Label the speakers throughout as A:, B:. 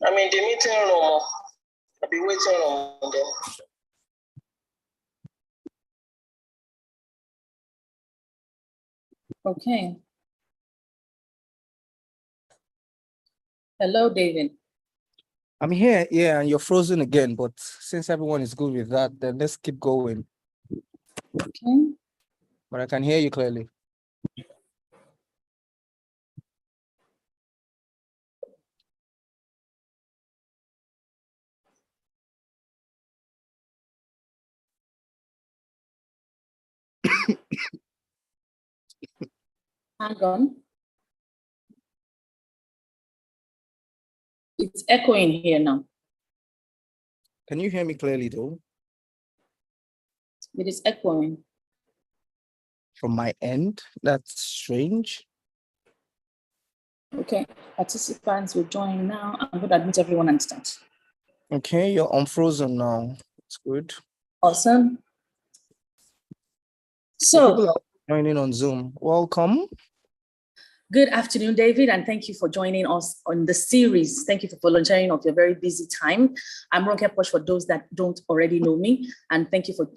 A: I'm in the meeting room. I'll be waiting on them.
B: Okay. Hello, David.
C: I'm here, yeah, and you're frozen again, but since everyone is good with that, then let's keep going.
B: Okay.
C: But I can hear you clearly.
B: Hang on. It's echoing here now.
C: Can you hear me clearly though?
B: It is echoing.
C: From my end? That's strange.
B: Okay. Participants will join now. I'm going to admit everyone and start.
C: Okay, you're unfrozen now. It's good.
B: Awesome.
C: People
B: So,
C: are joining on Zoom. Welcome.
B: good afternoon, David, and thank you for joining us on the series. Thank you for volunteering of your very busy time. I'm Poshe for those that don't already know me, and thank you for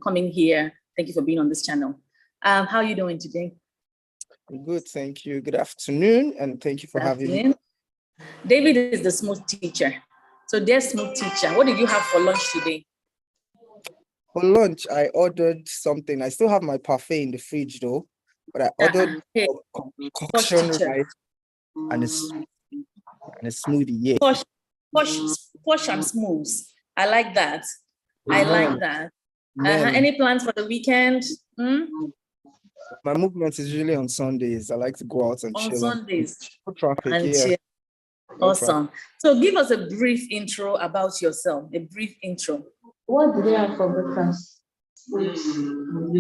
B: coming here. Thank you for being on this channel. How are you doing today?
C: Good, thank you. Good afternoon, and thank you for having me.
B: David is the smooth teacher. So, dear smooth teacher, what did you have for lunch today?
C: For lunch, I ordered something. I still have my parfait in the fridge though, but I ordered a concoction rice and a smoothie. Yeah.
B: Posh and smooth. I like that. I like that. Any plans for the weekend?
C: My movement is usually on Sundays. I like to go out and chill.
B: On Sundays.
C: No traffic,
B: and
C: yeah.
B: chill. Awesome. So give us a brief intro about yourself. A brief intro.
D: What do they have for breakfast?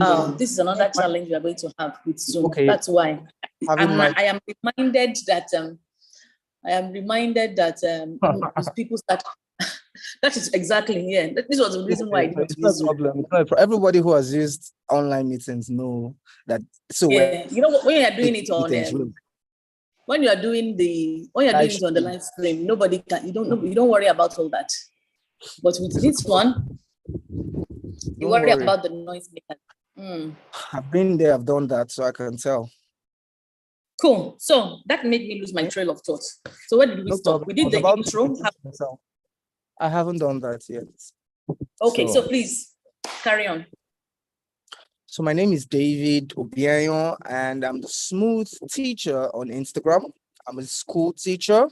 B: Oh, this is another challenge we are going to have with Zoom.
C: Okay.
B: That's why I am reminded that people start. That is exactly, yeah. This was the reason why I didn't use Zoom.
C: Problem. Everybody who has used online meetings know that. So
B: yeah, you know when you are doing it on when you are doing it on the live stream, nobody can. You don't worry about all that. But with this one, you worry about the noise maker.
C: I've been there. I've done that, so I can tell.
B: Cool. So that made me lose my trail of thought. So where did we stop? We did the intro.
C: I haven't done that yet.
B: Okay, so please carry on.
C: So my name is David Obianyour, and I'm the smooth teacher on Instagram. I'm a school teacher.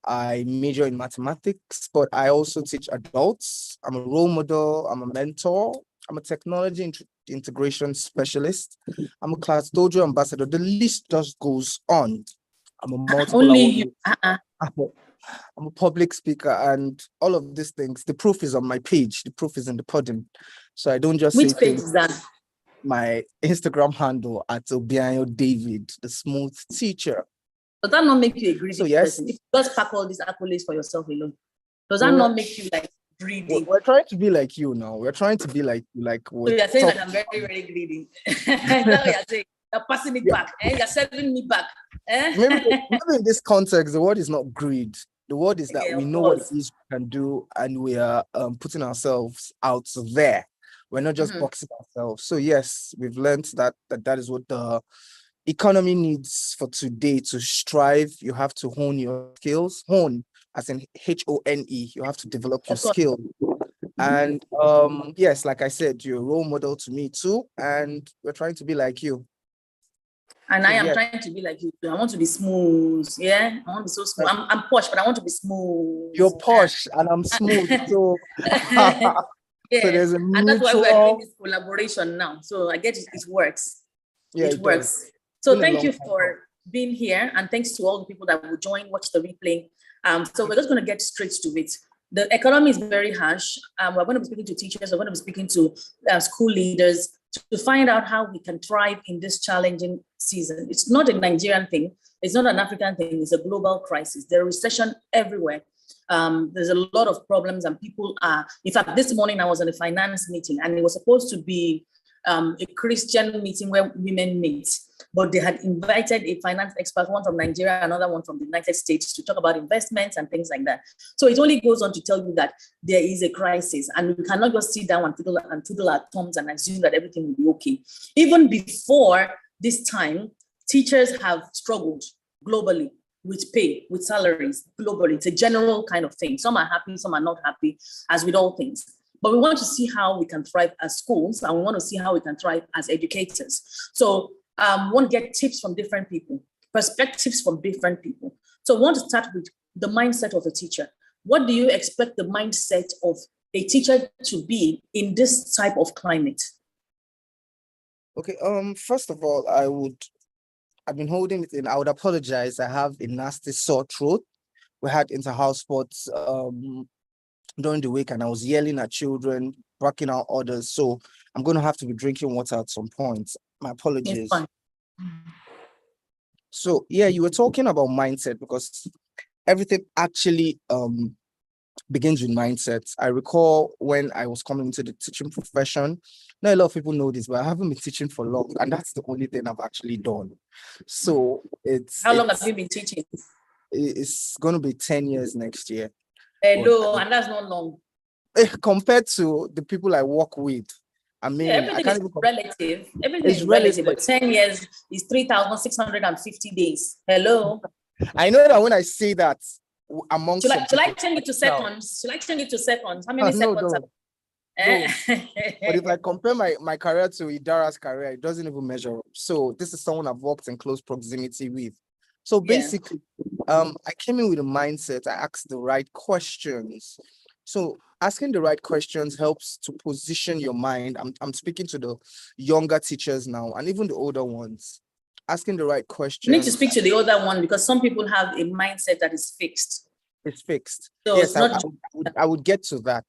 C: I major in mathematics, but I also teach adults. I'm a role model. I'm a mentor. I'm a technology integration specialist. I'm a class dojo ambassador. The list just goes on. I'm a multiple I'm a public speaker, and all of these things. The proof is on my page. The proof is in the pudding. So I don't just
B: Which page is that?
C: My Instagram handle at Obianyour David, the smooth teacher.
B: Does that not make you a greedy person? If you just pack all these accolades for yourself alone, does that not make you like greedy?
C: We're trying to be like you now. We're trying to be like you.
B: So you're saying that I'm very, very greedy. That's what you're saying. You're passing it back. You're serving me back.
C: Maybe in this context, the word is not greed. The word is that we know what it is we can do, and we are putting ourselves out there. We're not just boxing ourselves. So yes, we've learned that is what the economy needs for today. To strive, you have to hone your skills. Hone, as in HONE. You have to develop your skill. And yes, like I said, you're a role model to me too, and we're trying to be like you.
B: And I am trying to be like you too. I want to be smooth. Yeah, I want to be so smooth. I'm posh, but I want to be smooth.
C: You're posh, and I'm smooth. So,
B: yeah.
C: So there's a
B: mutual... And that's why we're doing this collaboration now. So I get it works. Yeah, it works. So thank you for being here, and thanks to all the people that will join, watch the replay. So we're just going to get straight to it. The economy is very harsh. We're going to be speaking to teachers. We're going to be speaking to school leaders to find out how we can thrive in this challenging season. It's not a Nigerian thing. It's not an African thing. It's a global crisis. There's recession everywhere. There's a lot of problems, and people are, in fact, this morning I was in a finance meeting, and it was supposed to be a Christian meeting where women meet, but they had invited a finance expert, one from Nigeria, another one from the United States, to talk about investments and things like that. So it only goes on to tell you that there is a crisis, and we cannot just sit down and twiddle our thumbs and assume that everything will be okay. Even before this time, teachers have struggled globally with pay, with salaries globally. It's a general kind of thing. Some are happy, some are not happy, as with all things. But we want to see how we can thrive as schools, and we want to see how we can thrive as educators. So we want to get tips from different people, perspectives from different people. So we want to start with the mindset of a teacher. What do you expect the mindset of a teacher to be in this type of climate?
C: Okay, first of all, I've been holding it in. I would apologize. I have a nasty sore throat. We had inter-house sports during the week, and I was yelling at children, barking out orders. So I'm going to have to be drinking water at some point. My apologies. So yeah, you were talking about mindset, because everything actually begins with mindsets. I recall when I was coming into the teaching profession, not a lot of people know this, but I haven't been teaching for long, and that's the only thing I've actually done. So
B: How long have you been teaching?
C: It's going to be 10 years next year.
B: Hello, and that's not long.
C: Compared to the people I work with, I mean,
B: everything is relative. Everything is relative, but 10 years is 3,650 days. Hello.
C: I know that when I say that, amongst
B: should I change it to seconds? Should I change it to seconds? How many seconds?
C: No. But if I compare my career to Idara's career, it doesn't even measure up. So this is someone I've worked in close proximity with. So basically, I came in with a mindset. I asked the right questions. So asking the right questions helps to position your mind. I'm speaking to the younger teachers now, and even the older ones. Asking the right questions.
B: You need to speak to the older one, because some people have a mindset that is fixed.
C: It's fixed.
B: So
C: yes, I would get to that.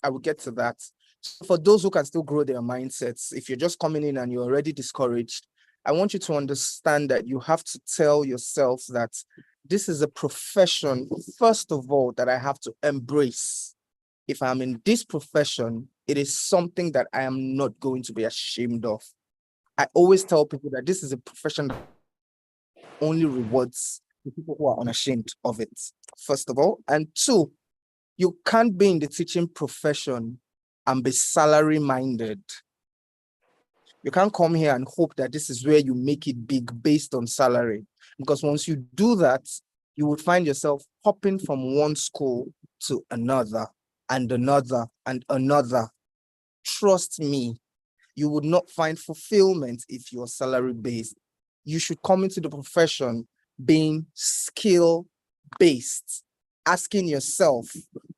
C: I would get to that. So for those who can still grow their mindsets, if you're just coming in and you're already discouraged, I want you to understand that you have to tell yourself that this is a profession, first of all, that I have to embrace. If I'm in this profession, it is something that I am not going to be ashamed of. I always tell people that this is a profession that only rewards the people who are unashamed of it, first of all. And two, you can't be in the teaching profession and be salary minded. You can't come here and hope that this is where you make it big based on salary. Because once you do that, you will find yourself hopping from one school to another and another and another. Trust me, you would not find fulfillment if you're salary based. You should come into the profession being skill based, asking yourself,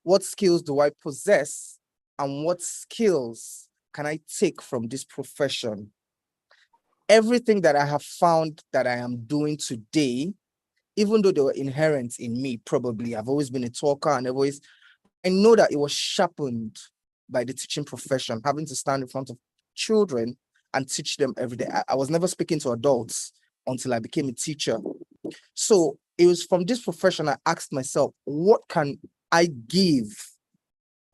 C: what skills do I possess and what skills can I take from this profession? Everything that I have found that I am doing today, even though they were inherent in me, probably, I've always been a talker, and I know that it was sharpened by the teaching profession, having to stand in front of children and teach them every day. I was never speaking to adults until I became a teacher. So it was from this profession I asked myself, what can I give?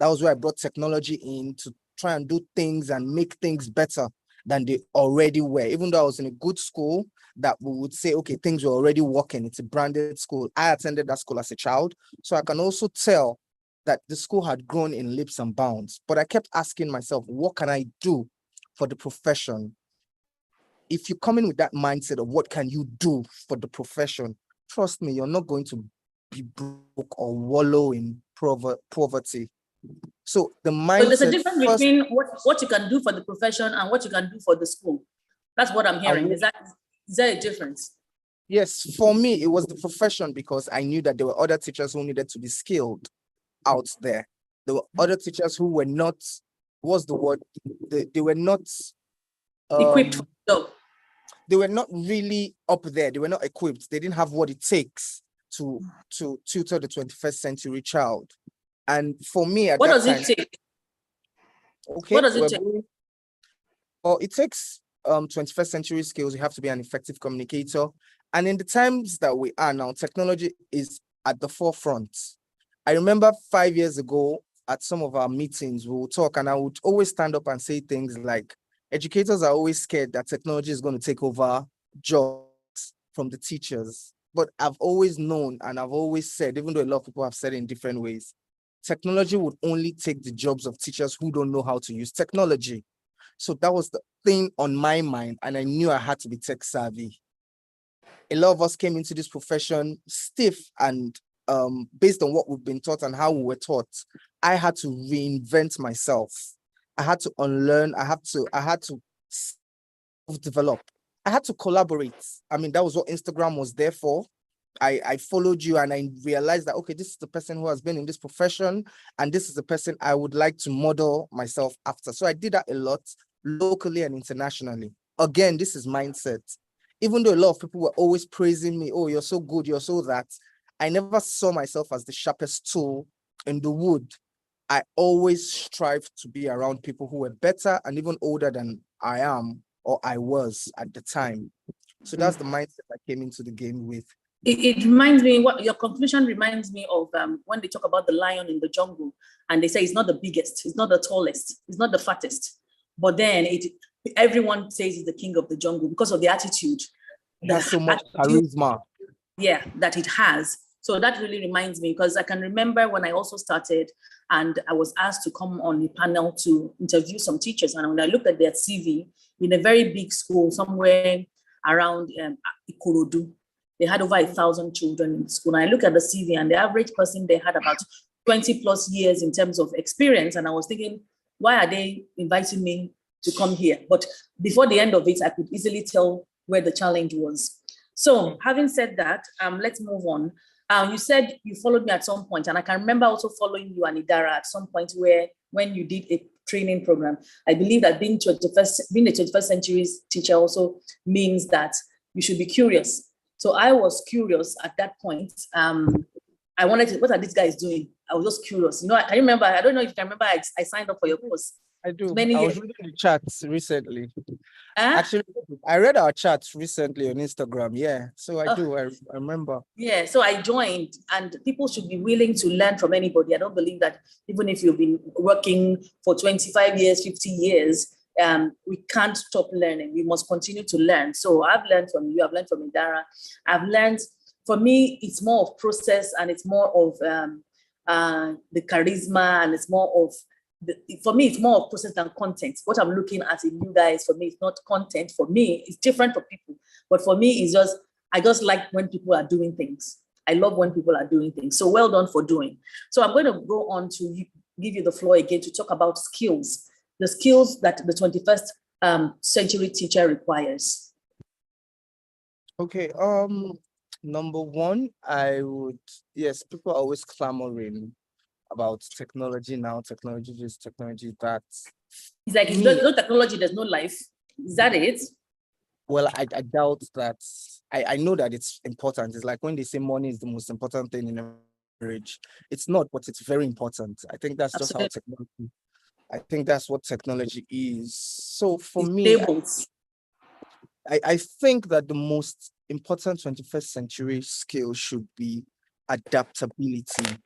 C: That was where I brought technology in to try and do things and make things better than they already were. Even though I was in a good school that we would say, okay, things were already working. It's a branded school. I attended that school as a child. So I can also tell that the school had grown in leaps and bounds. But I kept asking myself, what can I do for the profession? If you come in with that mindset of what can you do for the profession, trust me, you're not going to be broke or wallow in poverty. So the mindset. So
B: there's a difference between what you can do for the profession and what you can do for the school. That's what I'm hearing. Is there a difference?
C: Yes, for me, it was the profession, because I knew that there were other teachers who needed to be skilled out there. There were other teachers who were not, what's the word? They were not
B: equipped for the job.
C: They were not really up there. They were not equipped. They didn't have what it takes to tutor the 21st century child. And for me, at
B: what
C: that
B: does
C: time,
B: it take?
C: Okay,
B: what does it take?
C: Well, it takes 21st century skills. You have to be an effective communicator. And in the times that we are now, technology is at the forefront. I remember 5 years ago at some of our meetings, we would talk, and I would always stand up and say things like, Educators are always scared that technology is going to take over jobs from the teachers. But I've always known, and I've always said, even though a lot of people have said it in different ways, technology would only take the jobs of teachers who don't know how to use technology. So that was the thing on my mind, and I knew I had to be tech savvy. A lot of us came into this profession stiff, and based on what we've been taught and how we were taught, I had to reinvent myself. I had to unlearn. I had to develop. I had to collaborate. I mean, that was what Instagram was there for. I followed you and I realized that, okay, this is the person who has been in this profession, and this is the person I would like to model myself after. So I did that a lot, locally and internationally. Again, this is mindset. Even though a lot of people were always praising me, oh, you're so good, you're so that, I never saw myself as the sharpest tool in the wood. I always strive to be around people who were better and even older than I am or I was at the time. So that's the mindset I came into the game with.
B: It reminds me, what your conclusion reminds me of when they talk about the lion in the jungle, and they say it's not the biggest, it's not the tallest, it's not the fattest, but then everyone says he's the king of the jungle because of the attitude.
C: It has so much charisma.
B: Yeah, that it has. So that really reminds me, because I can remember when I also started and I was asked to come on a panel to interview some teachers. And when I looked at their CV in a very big school somewhere around Ikorodu, they had over 1,000 children in school. And I look at the CV, and the average person, they had about 20 plus years in terms of experience. And I was thinking, why are they inviting me to come here? But before the end of it, I could easily tell where the challenge was. So having said that, let's move on. You said you followed me at some point, and I can remember also following you and Idara at some point when you did a training program. I believe that being a 21st century teacher also means that you should be curious. So I was curious at that point. I wanted to, what are these guys doing? I was just curious. You know, I remember, I don't know if you can remember, I signed up for your course.
C: I do. I was reading the chats recently.
B: Huh?
C: Actually, I read our chats recently on Instagram. Yeah, so I do. I remember.
B: Yeah, so I joined, and people should be willing to learn from anybody. I don't believe that even if you've been working for 25 years, 50 years, we can't stop learning. We must continue to learn. So I've learned from you. I've learned from Idara. I've learned. For me, it's more of process, and it's more of the charisma, and it's more of. For me, it's more of process than content. What I'm looking at in you guys, for me, it's not content. For me, it's different for people. But for me, it's just, I just like when people are doing things. I love when people are doing things. So well done for doing. So I'm going to go on to give you the floor again to talk about skills, the skills that the 21st century teacher requires.
C: Okay. Number one, yes, people are always clamoring about technology now, technology this, technology that.
B: It's like, if there's no technology, there's no life. Is that it?
C: Well, I doubt that. I know that it's important. It's like when they say money is the most important thing in a marriage. It's not, but it's very important. I think that's
B: Absolutely.
C: just how technology, I think that's what technology is. So for me, I think that the most important 21st century skill should be adaptability.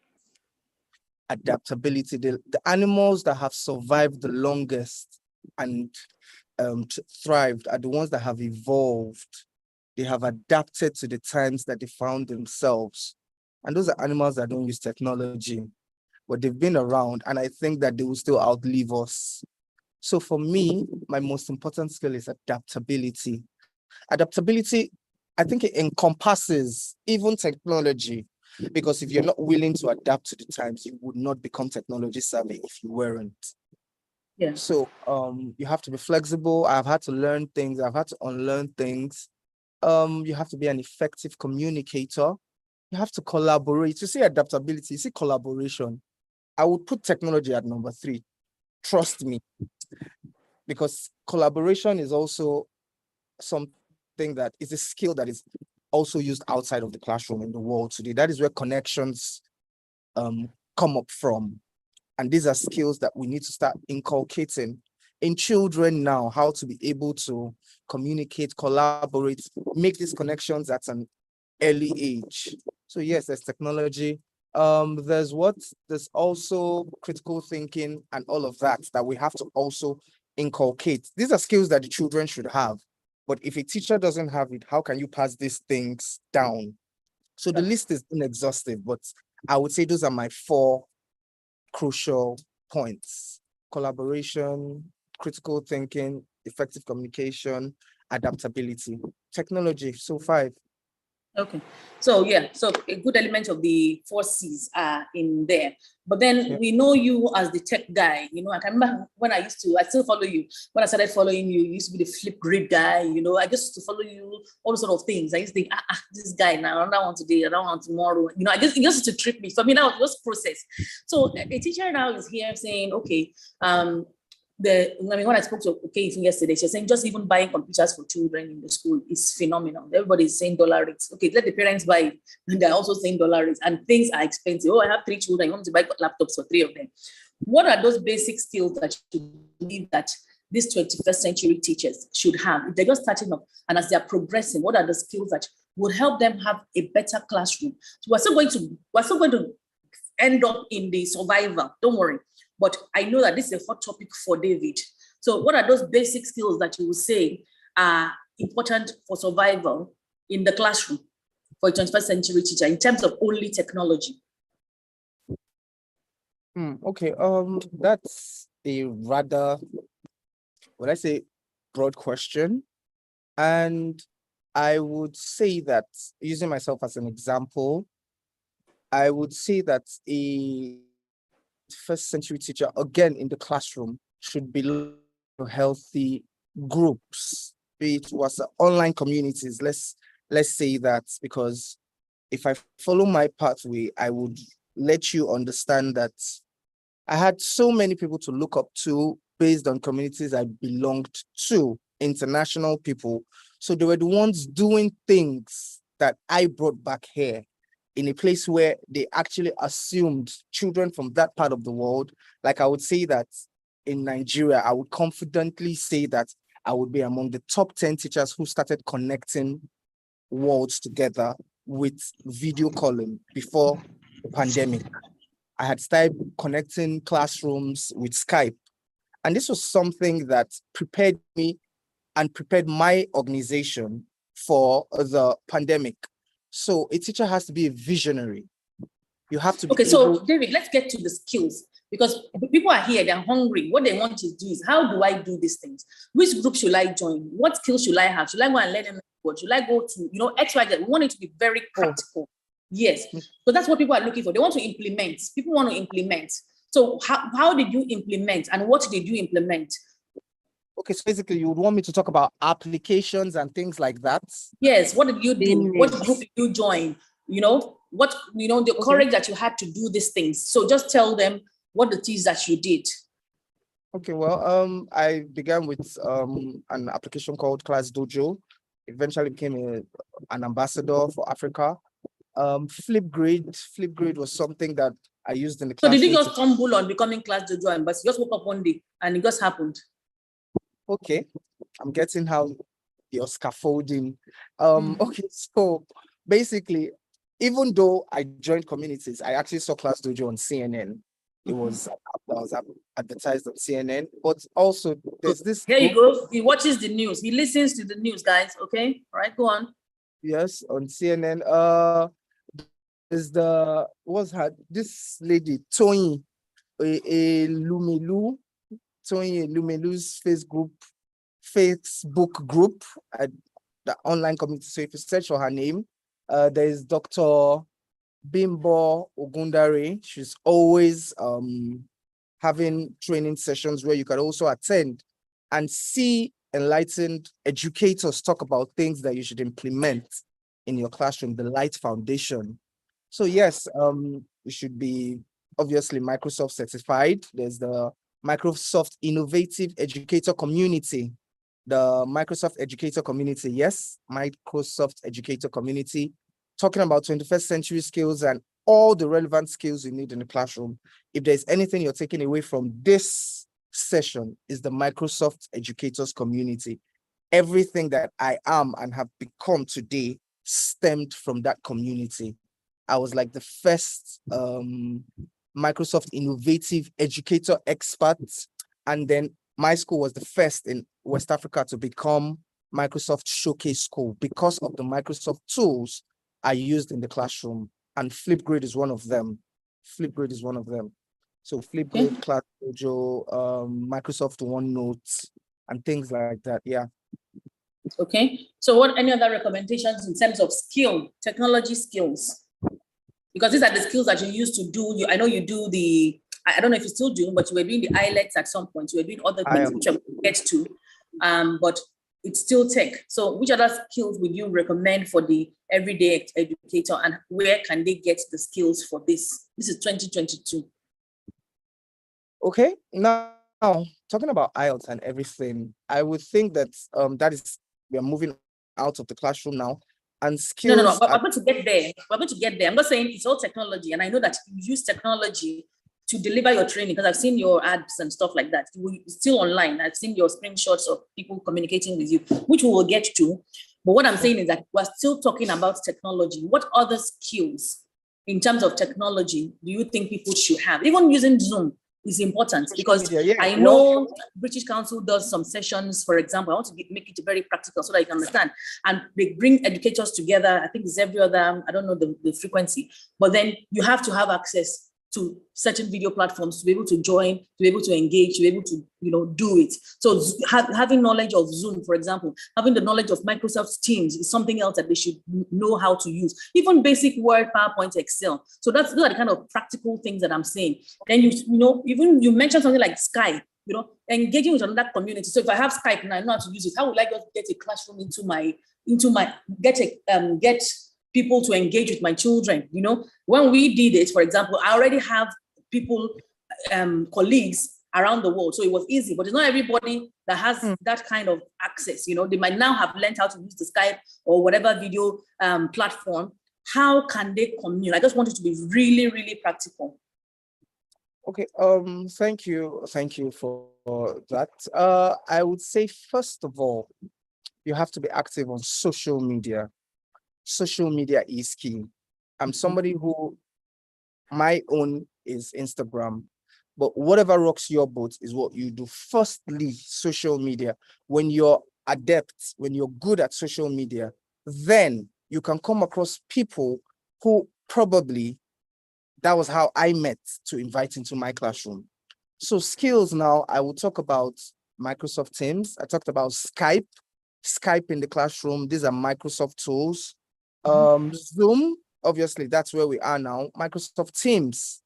C: Adaptability. The animals that have survived the longest and thrived are the ones that have evolved. They have adapted to the times that they found themselves. And those are animals that don't use technology, but they've been around, and I think that they will still outlive us. So for me, my most important skill is adaptability. Adaptability, I think it encompasses even technology, because if you're not willing to adapt to the times, you would not become technology savvy if you weren't.
B: Yeah.
C: So you have to be flexible. I've had to learn things. I've had to unlearn things. You have to be an effective communicator. You have to collaborate. You see adaptability, you see collaboration. I would put technology at number 3. Trust me. Because collaboration is also something that is a skill that is also used outside of the classroom in the world today. That is where connections come up from. And these are skills that we need to start inculcating in children now, how to be able to communicate, collaborate, make these connections at an early age. So yes, there's technology. There's also critical thinking and all of that we have to also inculcate. These are skills that the children should have. But if a teacher doesn't have it, how can you pass these things down? So the list is inexhaustive, but I would say those are my 4 crucial points: collaboration, critical thinking, effective communication, adaptability. Technology, so 5.
B: Okay, so yeah, so a good element of the 4 C's are in there. But then we know you as the tech guy. I can remember when I still follow you. When I started following you, you used to be the flip grid guy. I just used to follow you, all sort of things. I used to think, this guy now, I don't want today, I don't want tomorrow. It just used to trip me. So that was process. So a teacher now is here saying, okay, when I spoke to yesterday, she's saying just even buying computers for children in the school is phenomenal. Everybody's saying dollar rates. Okay, let the parents buy it. And they're also saying dollar rates. And things are expensive. Oh, I have 3 children. I want to buy laptops for 3 of them. What are those basic skills that you believe that these 21st century teachers should have? If they're just starting up and as they're progressing, what are the skills that would help them have a better classroom? So we're still going to end up in the survival. Don't worry. But I know that this is a hot topic for David. So what are those basic skills that you would say are important for survival in the classroom for a 21st century teacher in terms of only technology?
C: Okay, that's a rather, would I say, broad question. And I would say that, using myself as an example, I would say that a first century teacher, again, in the classroom, should belong to healthy groups, be it was online communities. Let's say that, because if I follow my pathway, I would let you understand that I had so many people to look up to based on communities I belonged to, international people. So they were the ones doing things that I brought back here, in a place where they actually assumed children from that part of the world. Like I would say that in Nigeria, I would confidently say that I would be among the top 10 teachers who started connecting worlds together with video calling before the pandemic. I had started connecting classrooms with Skype. And this was something that prepared me and prepared my organization for the pandemic. So a teacher has to be a visionary. You have to be
B: so David, let's get to the skills, because people are here, they're hungry. What they want to do is, how do I do these things? Which group should I join? What skills should I have? Should I go and let them what? Should I go to, X, Y, Z? We want it to be very practical. Yes. So that's what people are looking for. They want to implement. People want to implement. So how did you implement, and what did you implement?
C: Okay, so basically you would want me to talk about applications and things like that?
B: Yes, what did you do? What group did you join? The courage that you had to do these things. So just tell them what it is that you did.
C: Okay, well, I began with an application called Class Dojo. Eventually became an ambassador for Africa. Flipgrid was something that I used in the classroom.
B: So did you just stumble on becoming Class Dojo ambassador? You just woke up one day and it just happened?
C: Okay, I'm getting how you're scaffolding. Okay, so basically, even though I joined communities, I actually saw Class Dojo on CNN. It was advertised on CNN, but also there's this.
B: Here you go. He watches the news. He listens to the news, guys. Okay, all right, go on.
C: Yes, on CNN. There's this lady Toyin Lumelu. Toyin Lumelu's Facebook group at the online community. So if you search for her name, there is Dr. Bimbo Ogundare. She's always having training sessions where you can also attend and see enlightened educators talk about things that you should implement in your classroom, the Light Foundation. So yes, you should be obviously Microsoft certified. There's the Microsoft Innovative Educator Community, the Microsoft Educator Community. Yes, Microsoft Educator Community, talking about 21st century skills and all the relevant skills you need in the classroom. If there's anything you're taking away from this session, is the Microsoft Educators Community. Everything that I am and have become today stemmed from that community. I was like the first Microsoft Innovative Educator expert, and then my school was the first in West Africa to become Microsoft Showcase School because of the Microsoft tools I used in the classroom. And Flipgrid is one of them. Flipgrid is one of them. So Flipgrid, Class Dojo, Microsoft OneNote, and things like that. Yeah.
B: Okay. So what any other recommendations in terms of skill, technology skills? Because these are the skills that you used to do. I know you do I don't know if you still do, but you were doing the IELTS at some point. You were doing other things which I will get to. But it's still tech. So which other skills would you recommend for the everyday educator, and where can they get the skills for this? This is 2022.
C: Okay, now talking about IELTS and everything, I would think that we are moving out of the classroom now, and skills.
B: No. We're going to get there. We're going to get there. I'm not saying it's all technology, and I know that you use technology to deliver your training, because I've seen your ads and stuff like that. It's still online. I've seen your screenshots of people communicating with you, which we will get to. But what I'm saying is that we're still talking about technology. What other skills in terms of technology do you think people should have? Even using Zoom is important, because I know British Council does some sessions, for example. I want to make it very practical so that you can understand. And they bring educators together. I think it's every other, I don't know the frequency, but then you have to have access to certain video platforms to be able to join, to be able to engage, to be able to, do it. So having knowledge of Zoom, for example, having the knowledge of Microsoft Teams is something else that they should know how to use. Even basic Word, PowerPoint, Excel. So those are the kind of practical things that I'm saying. Then even you mentioned something like Skype, engaging with another community. So if I have Skype and I know how to use it, how would I just get a classroom get people to engage with my children? When we did it, for example, I already have people, colleagues around the world, so it was easy. But it's not everybody that has that kind of access. They might now have learned how to use the Skype or whatever video platform. How can they communicate? I just want it to be really, really practical.
C: Okay. Thank you for that. I would say, first of all, you have to be active on social media. Social media is key. I'm somebody who, my own is Instagram, but whatever rocks your boat is what you do. Firstly, social media. When you're adept, when you're good at social media, then you can come across people who probably, that was how I met to invite into my classroom. So skills now, I will talk about Microsoft Teams. I talked about Skype in the classroom. These are Microsoft tools. Zoom, obviously, that's where we are now. Microsoft Teams.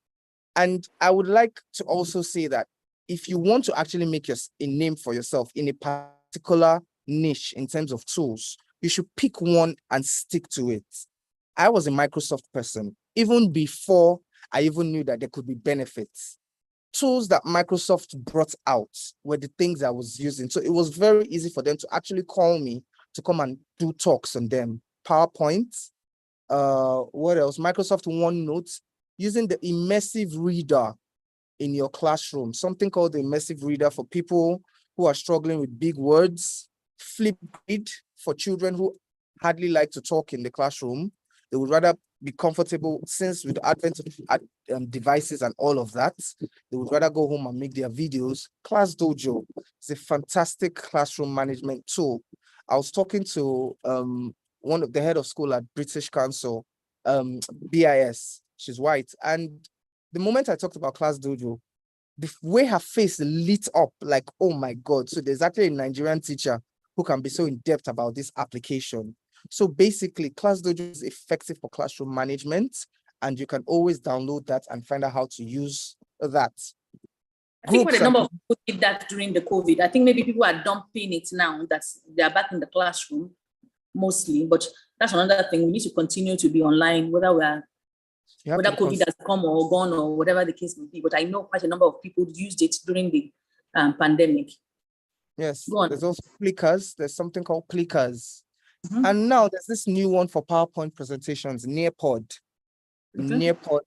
C: And I would like to also say that if you want to actually make a name for yourself in a particular niche in terms of tools, you should pick one and stick to it. I was a Microsoft person, even before I even knew that there could be benefits. Tools that Microsoft brought out were the things I was using. So it was very easy for them to actually call me to come and do talks on them. PowerPoint, what else? Microsoft OneNote, using the immersive reader in your classroom, something called the immersive reader for people who are struggling with big words. Flipgrid for children who hardly like to talk in the classroom. They would rather be comfortable, since with the advent of devices and all of that, they would rather go home and make their videos. Class Dojo is a fantastic classroom management tool. I was talking to one of the head of school at British Council, BIS, she's white. And the moment I talked about Class Dojo, the way her face lit up, like, oh my God. So there's actually a Nigerian teacher who can be so in-depth about this application. So basically, Class Dojo is effective for classroom management, and you can always download that and find out how to use that.
B: I think quite a number of people did that during the COVID. I think maybe people are dumping it now that they are back in the classroom mostly, but that's another thing. We need to continue to be online, whether COVID has come or gone or whatever the case may be. But I know quite a number of people used it during the pandemic.
C: Yes, there's also clickers. There's something called clickers.
B: Mm-hmm.
C: And now there's this new one for PowerPoint presentations, Nearpod. Okay. Nearpod,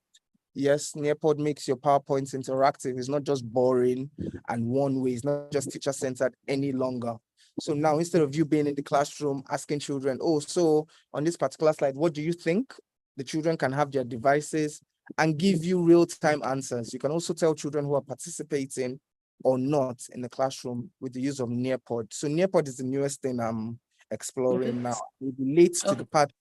C: yes, Nearpod makes your PowerPoints interactive. It's not just boring and one way. It's not just teacher-centered any longer. So now, instead of you being in the classroom asking children, oh, so on this particular slide, what do you think? The children can have their devices and give you real-time answers. You can also tell children who are participating, or not in the classroom with the use of Nearpod. So Nearpod is the newest thing I'm exploring now. It relates to the part,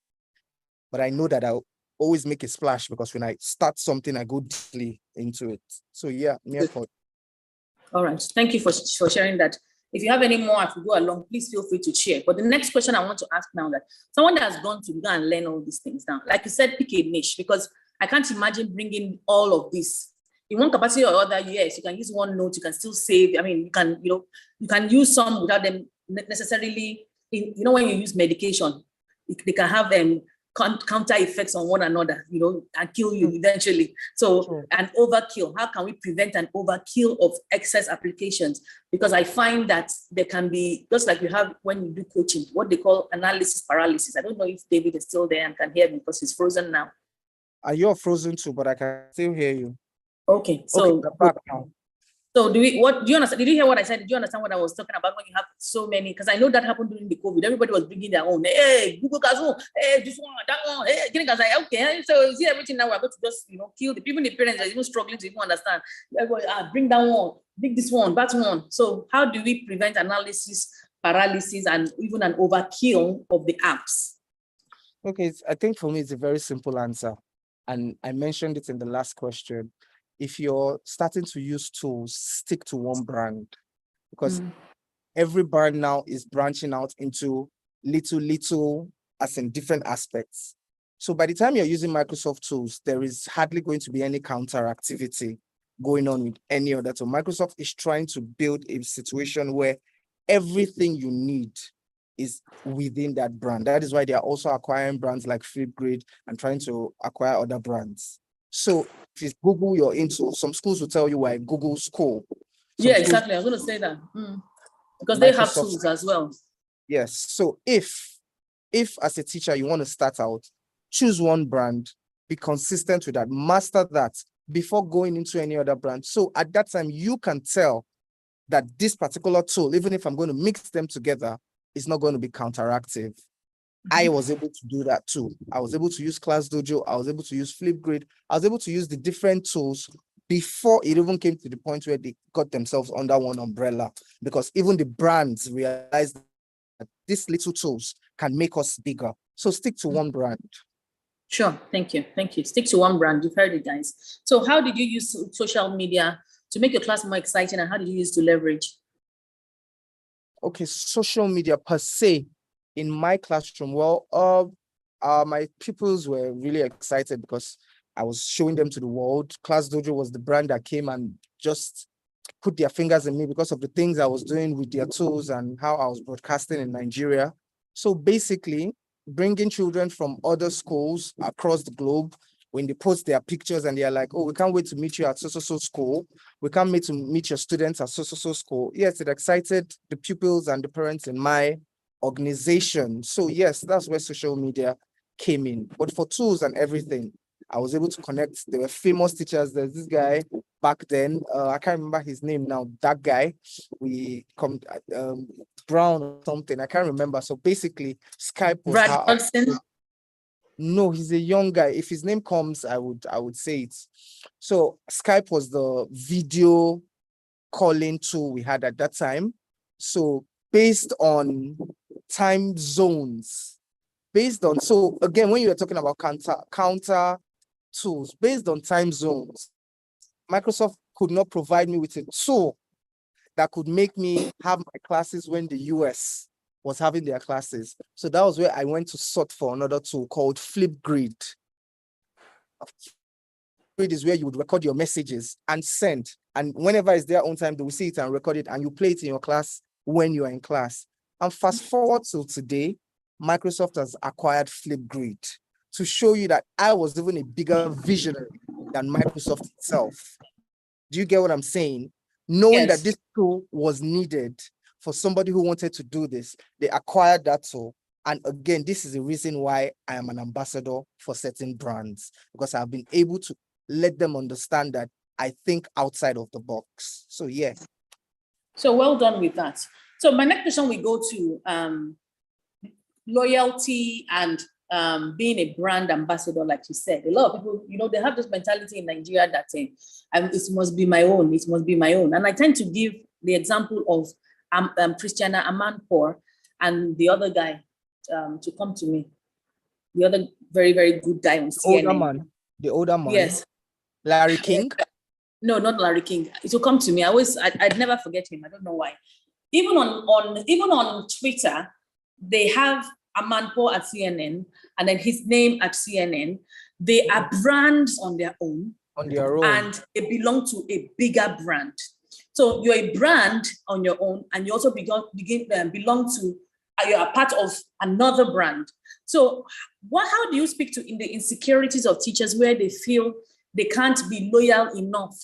C: but I know that I'll always make a splash because when I start something, I go deeply into it. So yeah, Nearpod.
B: All right, thank you for sharing that. If you have any more as we go along, please feel free to share. But the next question I want to ask now, that someone that has gone to go and learn all these things now, like you said, pick a niche, because I can't imagine bringing all of this in one capacity or other. Yes, you can use OneNote, you can still save. I mean, you can use some without them necessarily. When you use medication, they can have counter effects on one another, and kill you eventually. So an overkill, how can we prevent an overkill of excess applications? Because I find that there can be, just like you have when you do coaching, what they call analysis paralysis. I don't know if David is still there and can hear me because he's frozen now.
C: You're frozen too, but I can still hear you.
B: Okay, so
C: back now.
B: So do you understand? Did you hear what I said? Did you understand what I was talking about when you have so many? Because I know that happened during the COVID. Everybody was bringing their own. Hey, Google Classroom. Hey, this one, that one. Hey, getting like, okay. So you see everything now. We're going to just kill the people. The parents are even struggling to even understand. Everybody, bring that one, bring this one, that one. So how do we prevent analysis paralysis and even an overkill of the apps?
C: Okay, I think for me it's a very simple answer, and I mentioned it in the last question. If you're starting to use tools, stick to one brand, because every brand now is branching out into little, as in different aspects. So by the time you're using Microsoft tools, there is hardly going to be any counter activity going on with any other tool. Microsoft is trying to build a situation where everything you need is within that brand. That is why they are also acquiring brands like Flipgrid and trying to acquire other brands. So if it's Google you're into, some schools will tell you why Google school.
B: Yeah, exactly. I was going to say that because they have tools as well.
C: Yes. So if as a teacher you want to start out, choose one brand, be consistent with that, master that before going into any other brand. So at that time you can tell that this particular tool, even if I'm going to mix them together, is not going to be counteractive. I was able to do that too. I was able to use ClassDojo. I was able to use Flipgrid. I was able to use the different tools before it even came to the point where they got themselves under one umbrella, because even the brands realized that these little tools can make us bigger. So stick to one brand.
B: Sure. Thank you. Stick to one brand. You've heard it, guys. So how did you use social media to make your class more exciting, and how did you use to leverage?
C: Okay, social media per se in my classroom, well, my pupils were really excited because I was showing them to the world. ClassDojo was the brand that came and just put their fingers in me because of the things I was doing with their tools and how I was broadcasting in Nigeria. So basically, bringing children from other schools across the globe, when they post their pictures and they're like, oh, we can't wait to meet you at so-so-so school. We can't wait to meet your students at so-so-so school. Yes, it excited the pupils and the parents in my organization. So yes, that's where social media came in. But for tools and everything, I was able to connect. There were famous teachers. There's this guy back then. I can't remember his name now. That guy, Brown or something. I can't remember. So basically, Skype was
B: Brad
C: how.
B: Johnson?
C: No, he's a young guy. If his name comes, I would say it. So Skype was the video calling tool we had at that time. So based on time zones, so again, when you were talking about counter tools, based on time zones, Microsoft could not provide me with a tool that could make me have my classes when the US was having their classes. So that was where I went to sort for another tool called Flipgrid. Flipgrid is where you would record your messages and send. And whenever it's their own time, they will see it and record it, and you play it in your class when you are in class. And fast forward to today, Microsoft has acquired Flipgrid to show you that I was even a bigger visionary than Microsoft itself. Do you get what I'm saying? Knowing that this tool was needed for somebody who wanted to do this, they acquired that tool. And again, this is the reason why I am an ambassador for certain brands, because I've been able to let them understand that I think outside of the box. So yeah.
B: So well done with that. So my next question, we go to loyalty and being a brand ambassador, like you said. A lot of people, they have this mentality in Nigeria that it must be my own, it must be my own. And I tend to give the example of Christiana Amanpour and the other guy to come to me. The other very, very good guy on CNN.
C: The older man.
B: Yes.
C: Larry King?
B: No, not Larry King. It will come to me. I'd never forget him. I don't know why. Even on Twitter, they have Amanpour at CNN and then his name at CNN. They are brands on their own. And they belong to a bigger brand. So you're a brand on your own, and you also belong to, you're a part of another brand. So how do you speak to in the insecurities of teachers where they feel they can't be loyal enough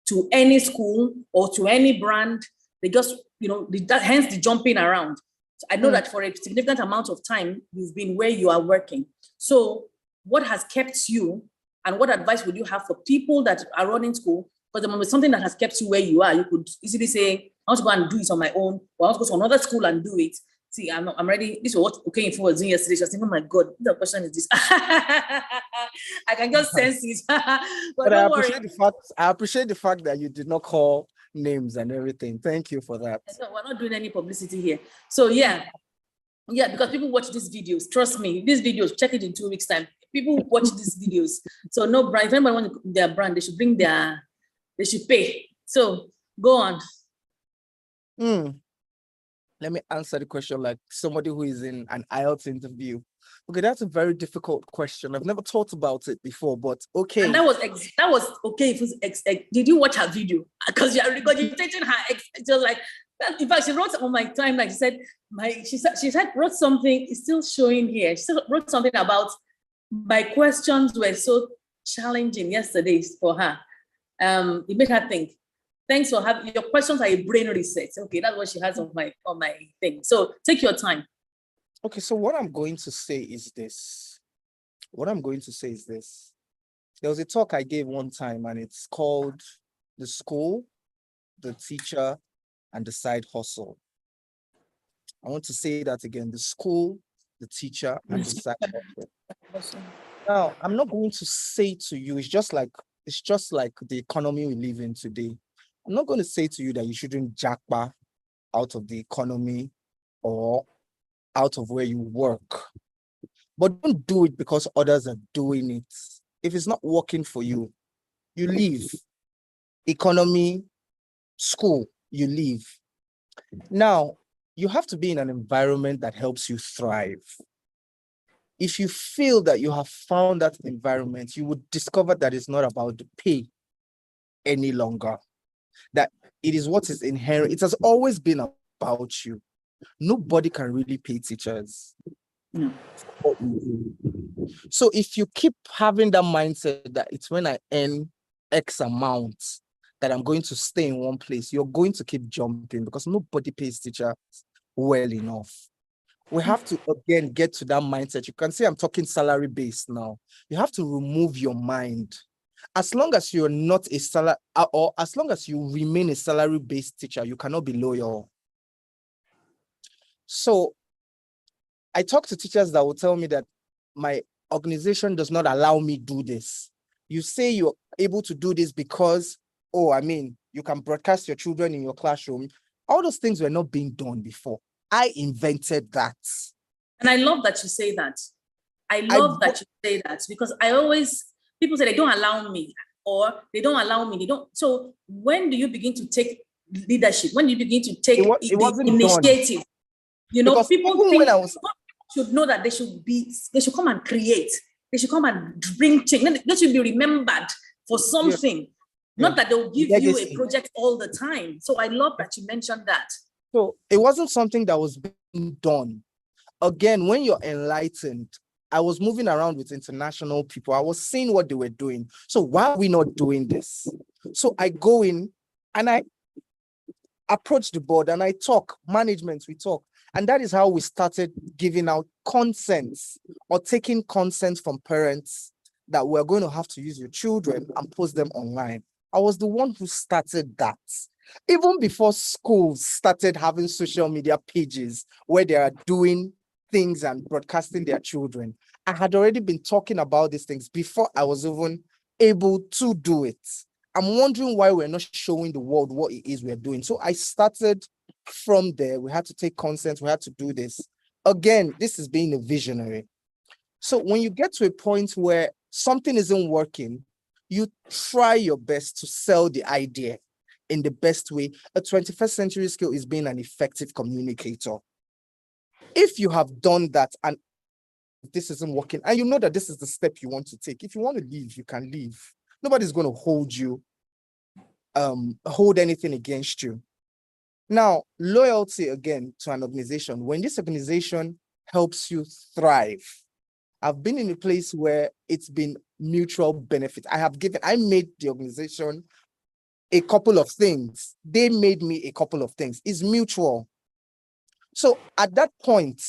B: to any school or to any brand? They just, hence the jumping around. So I know that for a significant amount of time, you've been where you are working. So what has kept you, and what advice would you have for people that are running school? Because it's something that has kept you where you are. You could easily say, I want to go and do it on my own, or I want to go to another school and do it. See, I'm ready. This is what Info was doing yesterday. She was thinking, oh my God, the question is this. I can just sense it. but
C: I appreciate the fact that you did not call names and everything. Thank you for that.
B: No, we're not doing any publicity here. So yeah, because people watch these videos. Trust me, these videos, check it in 2 weeks' time. People watch these videos. So no brand, if anybody wants their brand, they should pay. So go on.
C: Let me answer the question like somebody who is in an IELTS interview. Okay, that's a very difficult question. I've never thought about it before, but okay.
B: And that was okay. Did you watch her video? Because you're regurgitating her. It was like, in fact, she wrote on my timeline. She said wrote something. It's still showing here. She wrote something about my questions were so challenging yesterday for her. It made her think. Thanks for having your questions are a brain reset. Okay, that's what she has on my thing. So take your time.
C: Okay, so what I'm going to say is this. There was a talk I gave one time, and it's called The School, the Teacher, and the Side Hustle. I want to say that again: the school, the teacher, and the side hustle. Now, I'm not going to say to you, it's just like the economy we live in today. I'm not going to say to you that you shouldn't jackpot out of the economy or out of where you work. But don't do it because others are doing it. If it's not working for you, you leave. Economy, school, you leave. Now, you have to be in an environment that helps you thrive. If you feel that you have found that environment, you would discover that it's not about the pay any longer. That it is what is inherent. It has always been about you. Nobody can really pay teachers. So if you keep having that mindset that it's when I earn X amount that I'm going to stay in one place, you're going to keep jumping because nobody pays teachers well enough. We have to, again, get to that mindset. You can see I'm talking salary based now. You have to remove your mind. As long as you're not a salary, or as long as you remain a salary-based teacher, you cannot be loyal. So I talk to teachers that will tell me that my organization does not allow me do this. You say you're able to do this because, you can broadcast your children in your classroom. All those things were not being done before. I invented that.
B: And I love that you say that. I love that you say that because people say they don't allow me or they don't allow me. So when do you begin to take leadership? When do you begin to take the initiative? Because people should know that they should come and create. They should come and bring change. They should be remembered for something. Yeah. Not that they'll give you a project all the time. So I love that you mentioned that.
C: So it wasn't something that was being done. Again, when you're enlightened, I was moving around with international people. I was seeing what they were doing. So why are we not doing this? So I go in and I approach the board and I talk, management, we talk. And that is how we started giving out consents or taking consents from parents that we're going to have to use your children and post them online. I was the one who started that. Even before schools started having social media pages where they are doing things and broadcasting their children. I had already been talking about these things before I was even able to do it. I'm wondering why we're not showing the world what it is we're doing. So I started from there. We had to take consent. We had to do this. Again, this is being a visionary. So when you get to a point where something isn't working, you try your best to sell the idea in the best way. A 21st century skill is being an effective communicator. If you have done that and this isn't working, and you know that this is the step you want to take, if you want to leave, you can leave. Nobody's going to hold anything against you. Now, loyalty again to an organization. When this organization helps you thrive, I've been in a place where it's been mutual benefit. I made the organization a couple of things. They made me a couple of things. It's mutual. So at that point,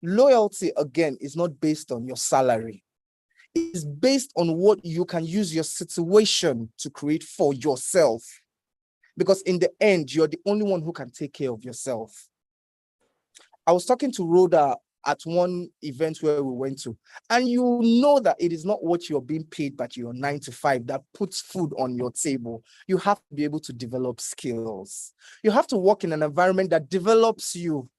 C: loyalty again is not based on your salary. It's based on what you can use your situation to create for yourself. Because in the end, you're the only one who can take care of yourself. I was talking to Rhoda at one event where we went to, and you know that it is not what you're being paid, but your 9 to 5 that puts food on your table. You have to be able to develop skills. You have to work in an environment that develops you.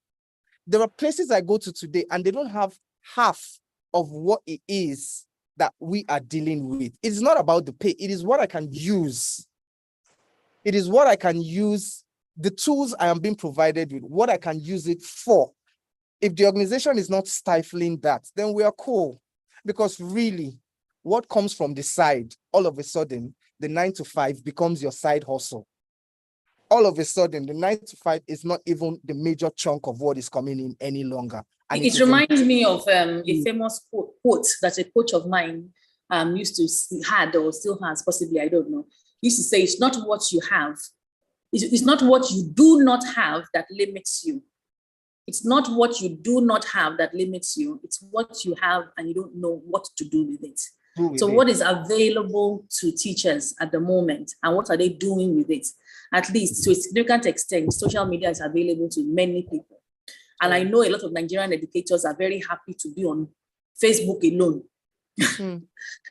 C: There are places I go to today, and they don't have half of what it is that we are dealing with. It's not about the pay. It is what I can use. It is what I can use, the tools I am being provided with, what I can use it for. If the organization is not stifling that, then we are cool. Because really, what comes from the side, all of a sudden, the 9 to 5 becomes your side hustle. All of a sudden, the 9 to 5 is not even the major chunk of what is coming in any longer.
B: And it reminds me of a famous quote that a coach of mine used to had or still has, possibly, I don't know. He used to say, it's not what you have. It's not what you do not have that limits you. It's not what you do not have that limits you. It's what you have and you don't know what to do with it. So what is available to teachers at the moment and what are they doing with it? At least to a significant extent, social media is available to many people. And I know a lot of Nigerian educators are very happy to be on Facebook alone.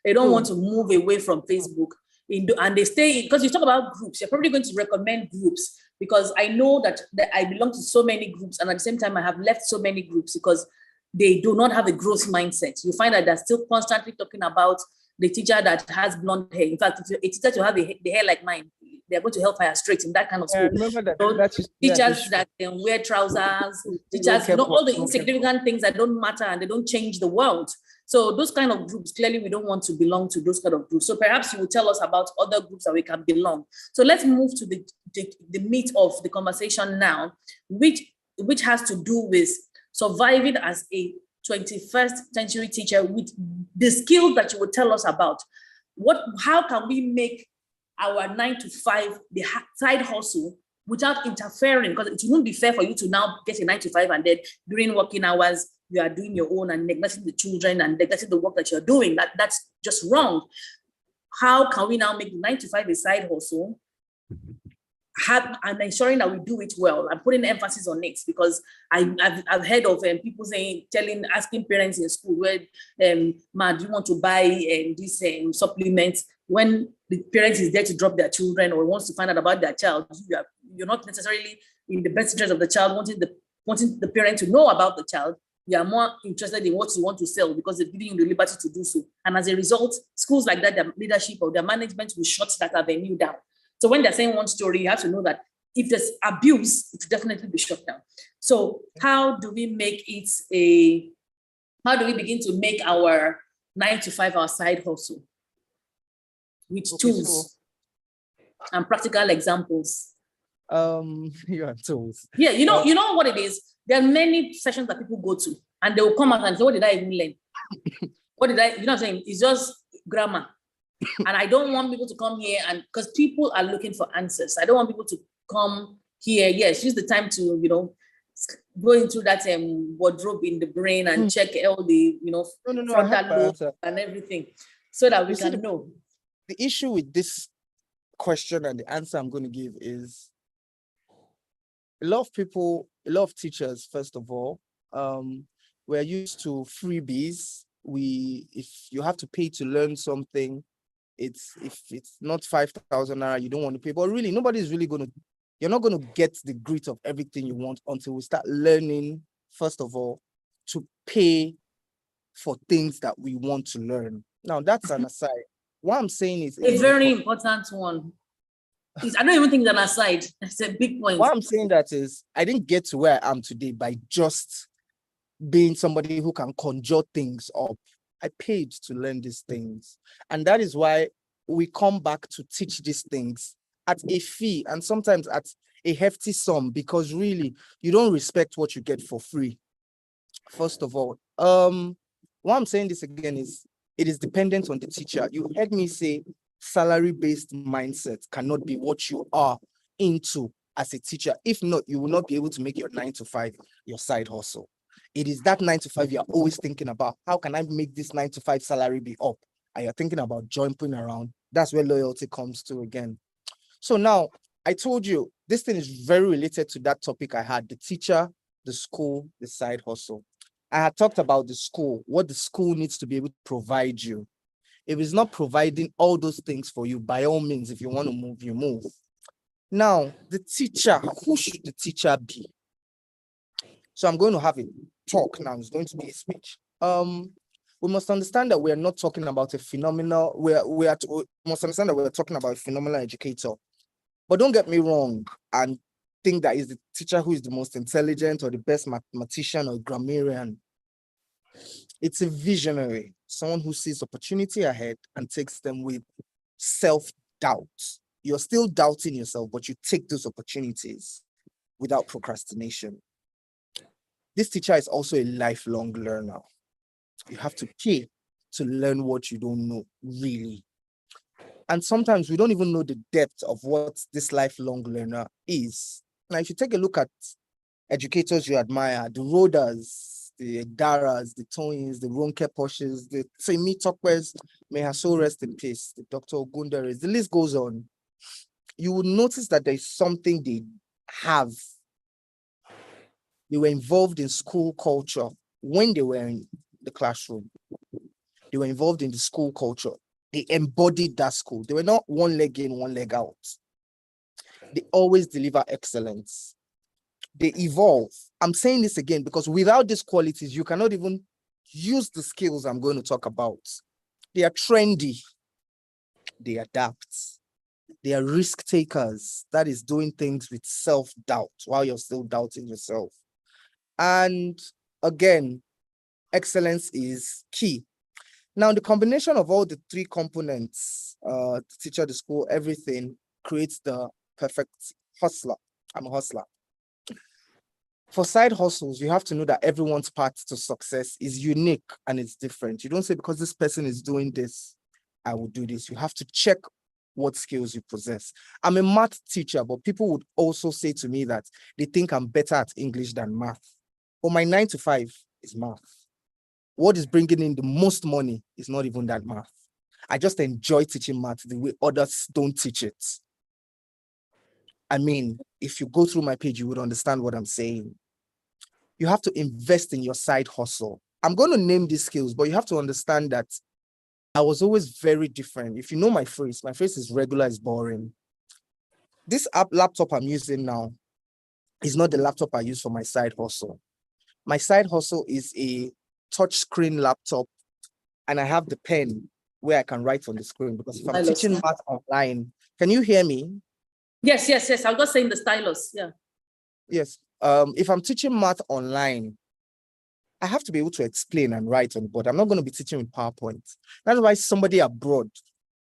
B: They don't want to move away from Facebook. And they stay, because you talk about groups, you're probably going to recommend groups, because I know that I belong to so many groups, and at the same time, I have left so many groups because they do not have a growth mindset. You find that they're still constantly talking about the teacher that has blonde hair. In fact, if a teacher to have the hair like mine, they're going to help her straight in that kind of school.
C: Remember that,
B: so teachers that wear trousers, teachers, all the insignificant things that don't matter and they don't change the world. So those kind of groups, clearly we don't want to belong to those kind of groups. So perhaps you will tell us about other groups that we can belong. So let's move to the meat of the conversation now, which has to do with surviving as a 21st century teacher with the skills that you will tell us about. How can we make our 9 to 5, the side hustle, without interfering? Because it wouldn't be fair for you to now get a 9 to 5 and then during working hours, you are doing your own and neglecting the children and neglecting the work that you're doing. That's just wrong. How can we now make 9 to 5 a side hustle, and ensuring that we do it well? I'm putting emphasis on it because I've heard of people asking parents in school, where, ma, do you want to buy this supplement? When the parent is there to drop their children or wants to find out about their child, you're not necessarily in the best interest of the child, wanting the parent to know about the child. You are more interested in what you want to sell because they're giving you the liberty to do so. And as a result, schools like that, their leadership or their management will shut that avenue down. So when they're saying one story, you have to know that if there's abuse, it will definitely be shut down. So how do we begin to make our 9 to 5 our side hustle with tools and practical examples?
C: You have tools.
B: Yeah, you know what it is? There are many sessions that people go to and they will come out and say, what did I even learn? You know what I'm saying? It's just grammar. And I don't want people to come here because people are looking for answers. I don't want people to come here. Yes, use the time to, go into that wardrobe in the brain and check all the, frontal lobe and everything so that we can know.
C: The issue with this question and the answer I'm going to give is a lot of teachers, first of all, we're used to freebies. If you have to pay to learn something, if it's not 5,000 naira, you don't want to pay. But really, you're not going to get the grit of everything you want until we start learning, first of all, to pay for things that we want to learn. Now, that's an aside. What I'm saying is
B: a very important one. I don't even think it's an aside. It's a big point.
C: What I'm saying that is, I didn't get to where I am today by just being somebody who can conjure things up. I paid to learn these things. And that is why we come back to teach these things at a fee and sometimes at a hefty sum, because really, you don't respect what you get for free. First of all, why I'm saying this again is, it is dependent on the teacher. You heard me say salary-based mindset cannot be what you are into as a teacher. If not, you will not be able to make your 9 to 5 your side hustle. It is that 9 to 5 you're always thinking about. How can I make this 9 to 5 salary be up? And you're thinking about jumping around. That's where loyalty comes to again. So now, I told you, this thing is very related to that topic I had, the teacher, the school, the side hustle. I had talked about the school, what the school needs to be able to provide you. If it's not providing all those things for you, by all means, if you want to move, you move. Now, the teacher, who should the teacher be? So I'm going to have a talk now. It's going to be a speech. We must understand that we are not talking about a phenomenal, we must understand that we're talking about a phenomenal educator. But don't get me wrong and think that is the teacher who is the most intelligent or the best mathematician or grammarian. It's a visionary, someone who sees opportunity ahead and takes them with self-doubt. You're still doubting yourself, but you take those opportunities without procrastination. This teacher is also a lifelong learner. You have to pay to learn what you don't know, really. And sometimes we don't even know the depth of what this lifelong learner is. Now, if you take a look at educators you admire, the Roders, the Daras, the Toyins, the Ronke Poshes, the Femi Tokpes, may her soul rest in peace, the Dr. Ogunderes, the list goes on. You will notice that there's something they have. They were involved in school culture when they were in the classroom. They were involved in the school culture. They embodied that school. They were not one leg in, one leg out. They always deliver excellence. They evolve. I'm saying this again because without these qualities, you cannot even use the skills I'm going to talk about. They are trendy. They adapt. They are risk takers. That is doing things with self-doubt while you're still doubting yourself. And again, excellence is key. Now, the combination of all the three components, the teacher, the school, everything creates the perfect hustler. I'm a hustler. For side hustles, you have to know that everyone's path to success is unique and it's different. You don't say because this person is doing this, I will do this. You have to check what skills you possess. I'm a math teacher, but people would also say to me that they think I'm better at English than math. But my 9 to 5 is math. What is bringing in the most money is not even that math. I just enjoy teaching math the way others don't teach it. I mean, if you go through my page, you would understand what I'm saying. You have to invest in your side hustle. I'm going to name these skills, but you have to understand that I was always very different. If you know my face is regular, is boring. This laptop I'm using now is not the laptop I use for my side hustle. My side hustle is a touchscreen laptop, and I have the pen where I can write on the screen because if I'm teaching math online, can you hear me?
B: Yes. I was just saying the stylus. Yeah.
C: Yes. If I'm teaching math online, I have to be able to explain and write on the board. I'm not going to be teaching with PowerPoint. That's why somebody abroad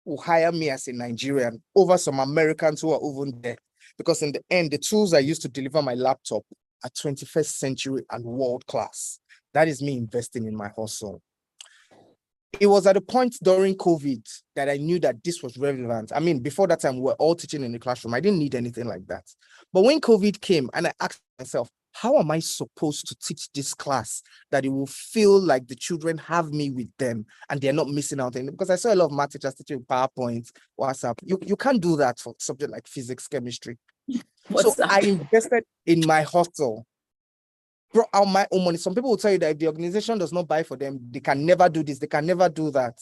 C: will hire me as a Nigerian over some Americans who are over there. Because in the end, the tools I use to deliver my laptop are 21st century and world class. That is me investing in my hustle. It was at a point during COVID that I knew that this was relevant. I mean, before that time, we were all teaching in the classroom. I didn't need anything like that. But when COVID came and I asked myself, how am I supposed to teach this class that it will feel like the children have me with them and they're not missing out on it? Because I saw a lot of math teachers teaching PowerPoint, WhatsApp. You can't do that for subject like physics, chemistry. So I invested in my hustle. brought out my own money. Some people will tell you that if the organization does not buy for them, they can never do this, they can never do that.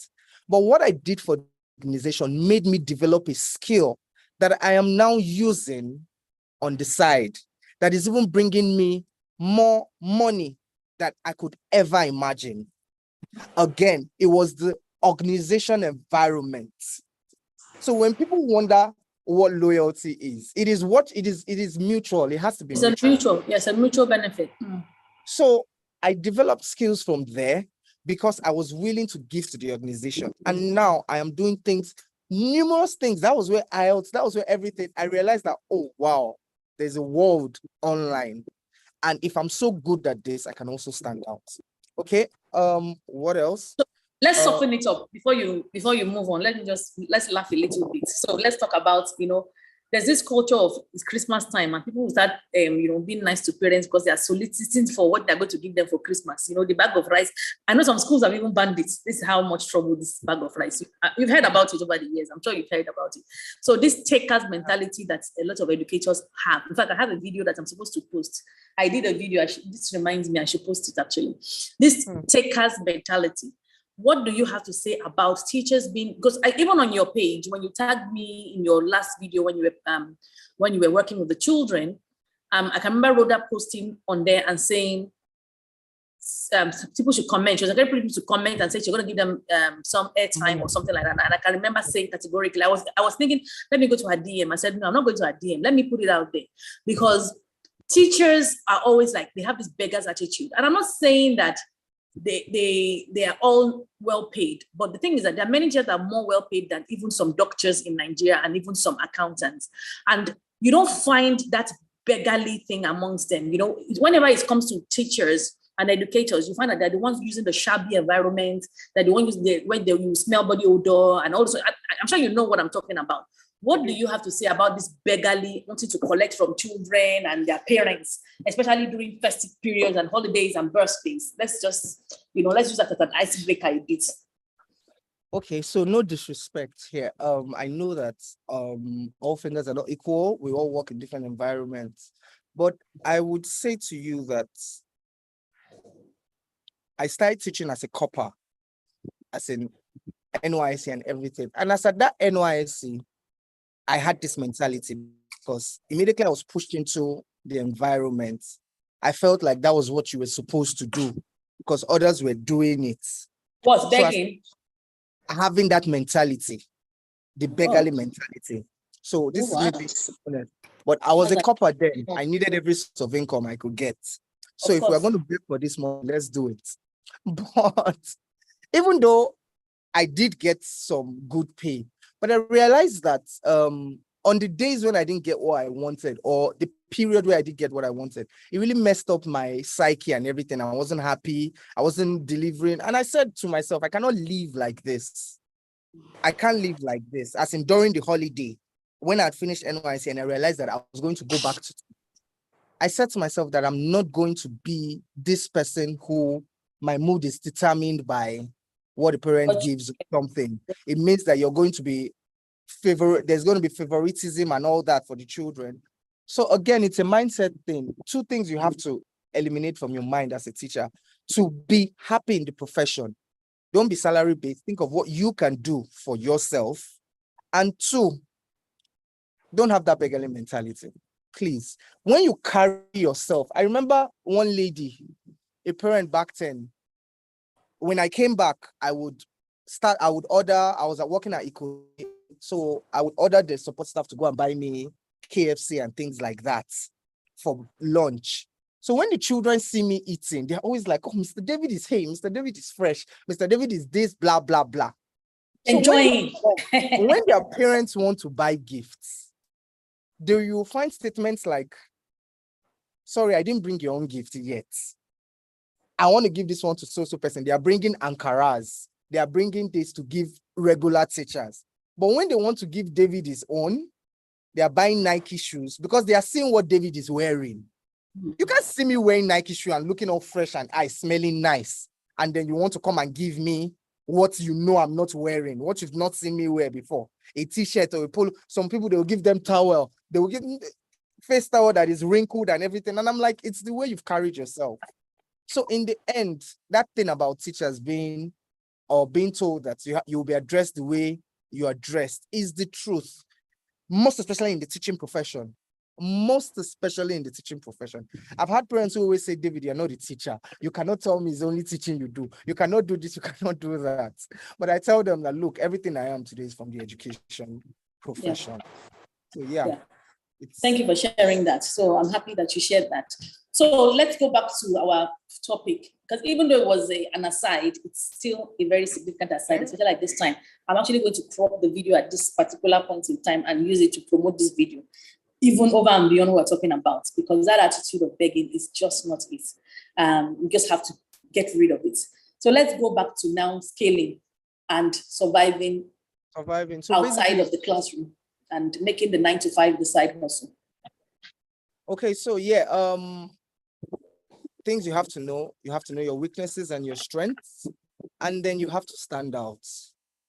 C: But what I did for the organization made me develop a skill that I am now using on the side that is even bringing me more money that I could ever imagine. Again, it was the organization environment. So when people wonder what loyalty is, it is mutual. It has to be
B: mutual. Yes, a mutual benefit.
C: So I developed skills from there because I was willing to give to the organization. And now I am doing numerous things. That was where everything, I realized that, oh, wow, there's a world online. And if I'm so good at this, I can also stand out. Okay. What else?
B: So let's soften it up before you move on. Let's laugh a little bit. So let's talk about, there's this culture of it's Christmas time and people will start, being nice to parents because they are soliciting for what they're going to give them for Christmas. The bag of rice. I know some schools have even banned it. This is how much trouble this bag of rice. You've heard about it over the years. I'm sure you've heard about it. So this takers mentality that a lot of educators have. In fact, I have a video that I'm supposed to post. I did a video. This reminds me, I should post it actually. This takers mentality. What do you have to say about teachers being, because even on your page, when you tagged me in your last video, when you were working with the children, I can remember Rhoda posting on there and saying, people should comment. She was encouraging people to comment and say she's going to give them some airtime or something like that. And I can remember saying categorically, I was thinking, let me go to her DM. I said, no, I'm not going to her DM. Let me put it out there. Because teachers are always like, they have this beggar's attitude. And I'm not saying that they are all well paid, but the thing is that there are many teachers that are more well paid than even some doctors in Nigeria and even some accountants, and you don't find that beggarly thing amongst them. Whenever it comes to teachers and educators, you find that they're the ones using the shabby environment, they're the ones when they smell body odor, and also I'm sure you know what I'm talking about. What do you have to say about this beggarly wanting to collect from children and their parents, especially during festive periods and holidays and birthdays? Let's just, let's use that as an icebreaker a bit.
C: Okay, so no disrespect here. I know that all fingers are not equal. We all work in different environments. But I would say to you that I started teaching as a copper, as in NYSC and everything. And as at that NYSC, I had this mentality because immediately I was pushed into the environment. I felt like that was what you were supposed to do because others were doing it.
B: What's begging?
C: So having that mentality, the beggarly mentality. So this is maybe, but I was a copper then. I needed every source of income I could get. So if we're going to beg for this money, let's do it. But even though I did get some good pay, but I realized that on the days when I didn't get what I wanted, or the period where I did get what I wanted, it really messed up my psyche and everything. I wasn't happy. I wasn't delivering. And I said to myself, I cannot live like this. I can't live like this. As in during the holiday, when I had finished NYC and I realized that I was going to go back to, I said to myself that I'm not going to be this person who my mood is determined by what the parent gives something. It means that you're going to be there's going to be favoritism and all that for the children. So again, it's a mindset thing. Two things you have to eliminate from your mind as a teacher to be happy in the profession. Don't be salary based. Think of what you can do for yourself. And two, don't have that beggarly mentality. Please, when you carry yourself, I remember one lady, a parent back then, when I came back, I would order, I was working at Eco, so I would order the support staff to go and buy me KFC and things like that for lunch. So when the children see me eating, they're always like, oh, Mr. David is Mr. David is fresh, Mr. David is this, blah, blah, blah. So
B: enjoying.
C: When their parents want to buy gifts, you will find statements like, sorry, I didn't bring your own gift yet. I want to give this one to so-so person. They are bringing Ankaras. They are bringing this to give regular teachers. But when they want to give David his own, they are buying Nike shoes because they are seeing what David is wearing. You can't see me wearing Nike shoes and looking all fresh and smelling nice. And then you want to come and give me what you know I'm not wearing, what you've not seen me wear before. A t-shirt or a polo. Some people, they will give them towel. They will give, face towel that is wrinkled and everything. And I'm like, it's the way you've carried yourself. So in the end, that thing about teachers being told that you will be addressed the way you are dressed is the truth. Most especially in the teaching profession. Most especially in the teaching profession. I've had parents who always say, David, you're not a teacher. You cannot tell me it's only teaching you do. You cannot do this, you cannot do that. But I tell them that, look, everything I am today is from the education profession. So yeah.
B: Thank you for sharing that. So I'm happy that you shared that. So let's go back to our topic, because even though it was an aside, it's still a very significant aside, especially like this time. I'm actually going to crop the video at this particular point in time and use it to promote this video, even over and beyond what we're talking about, because that attitude of begging is just not it. We just have to get rid of it. So let's go back to now scaling and surviving so outside of the classroom and making the 9 to 5 the side hustle.
C: Okay, so yeah, things you have to know your weaknesses and your strengths, and then you have to stand out.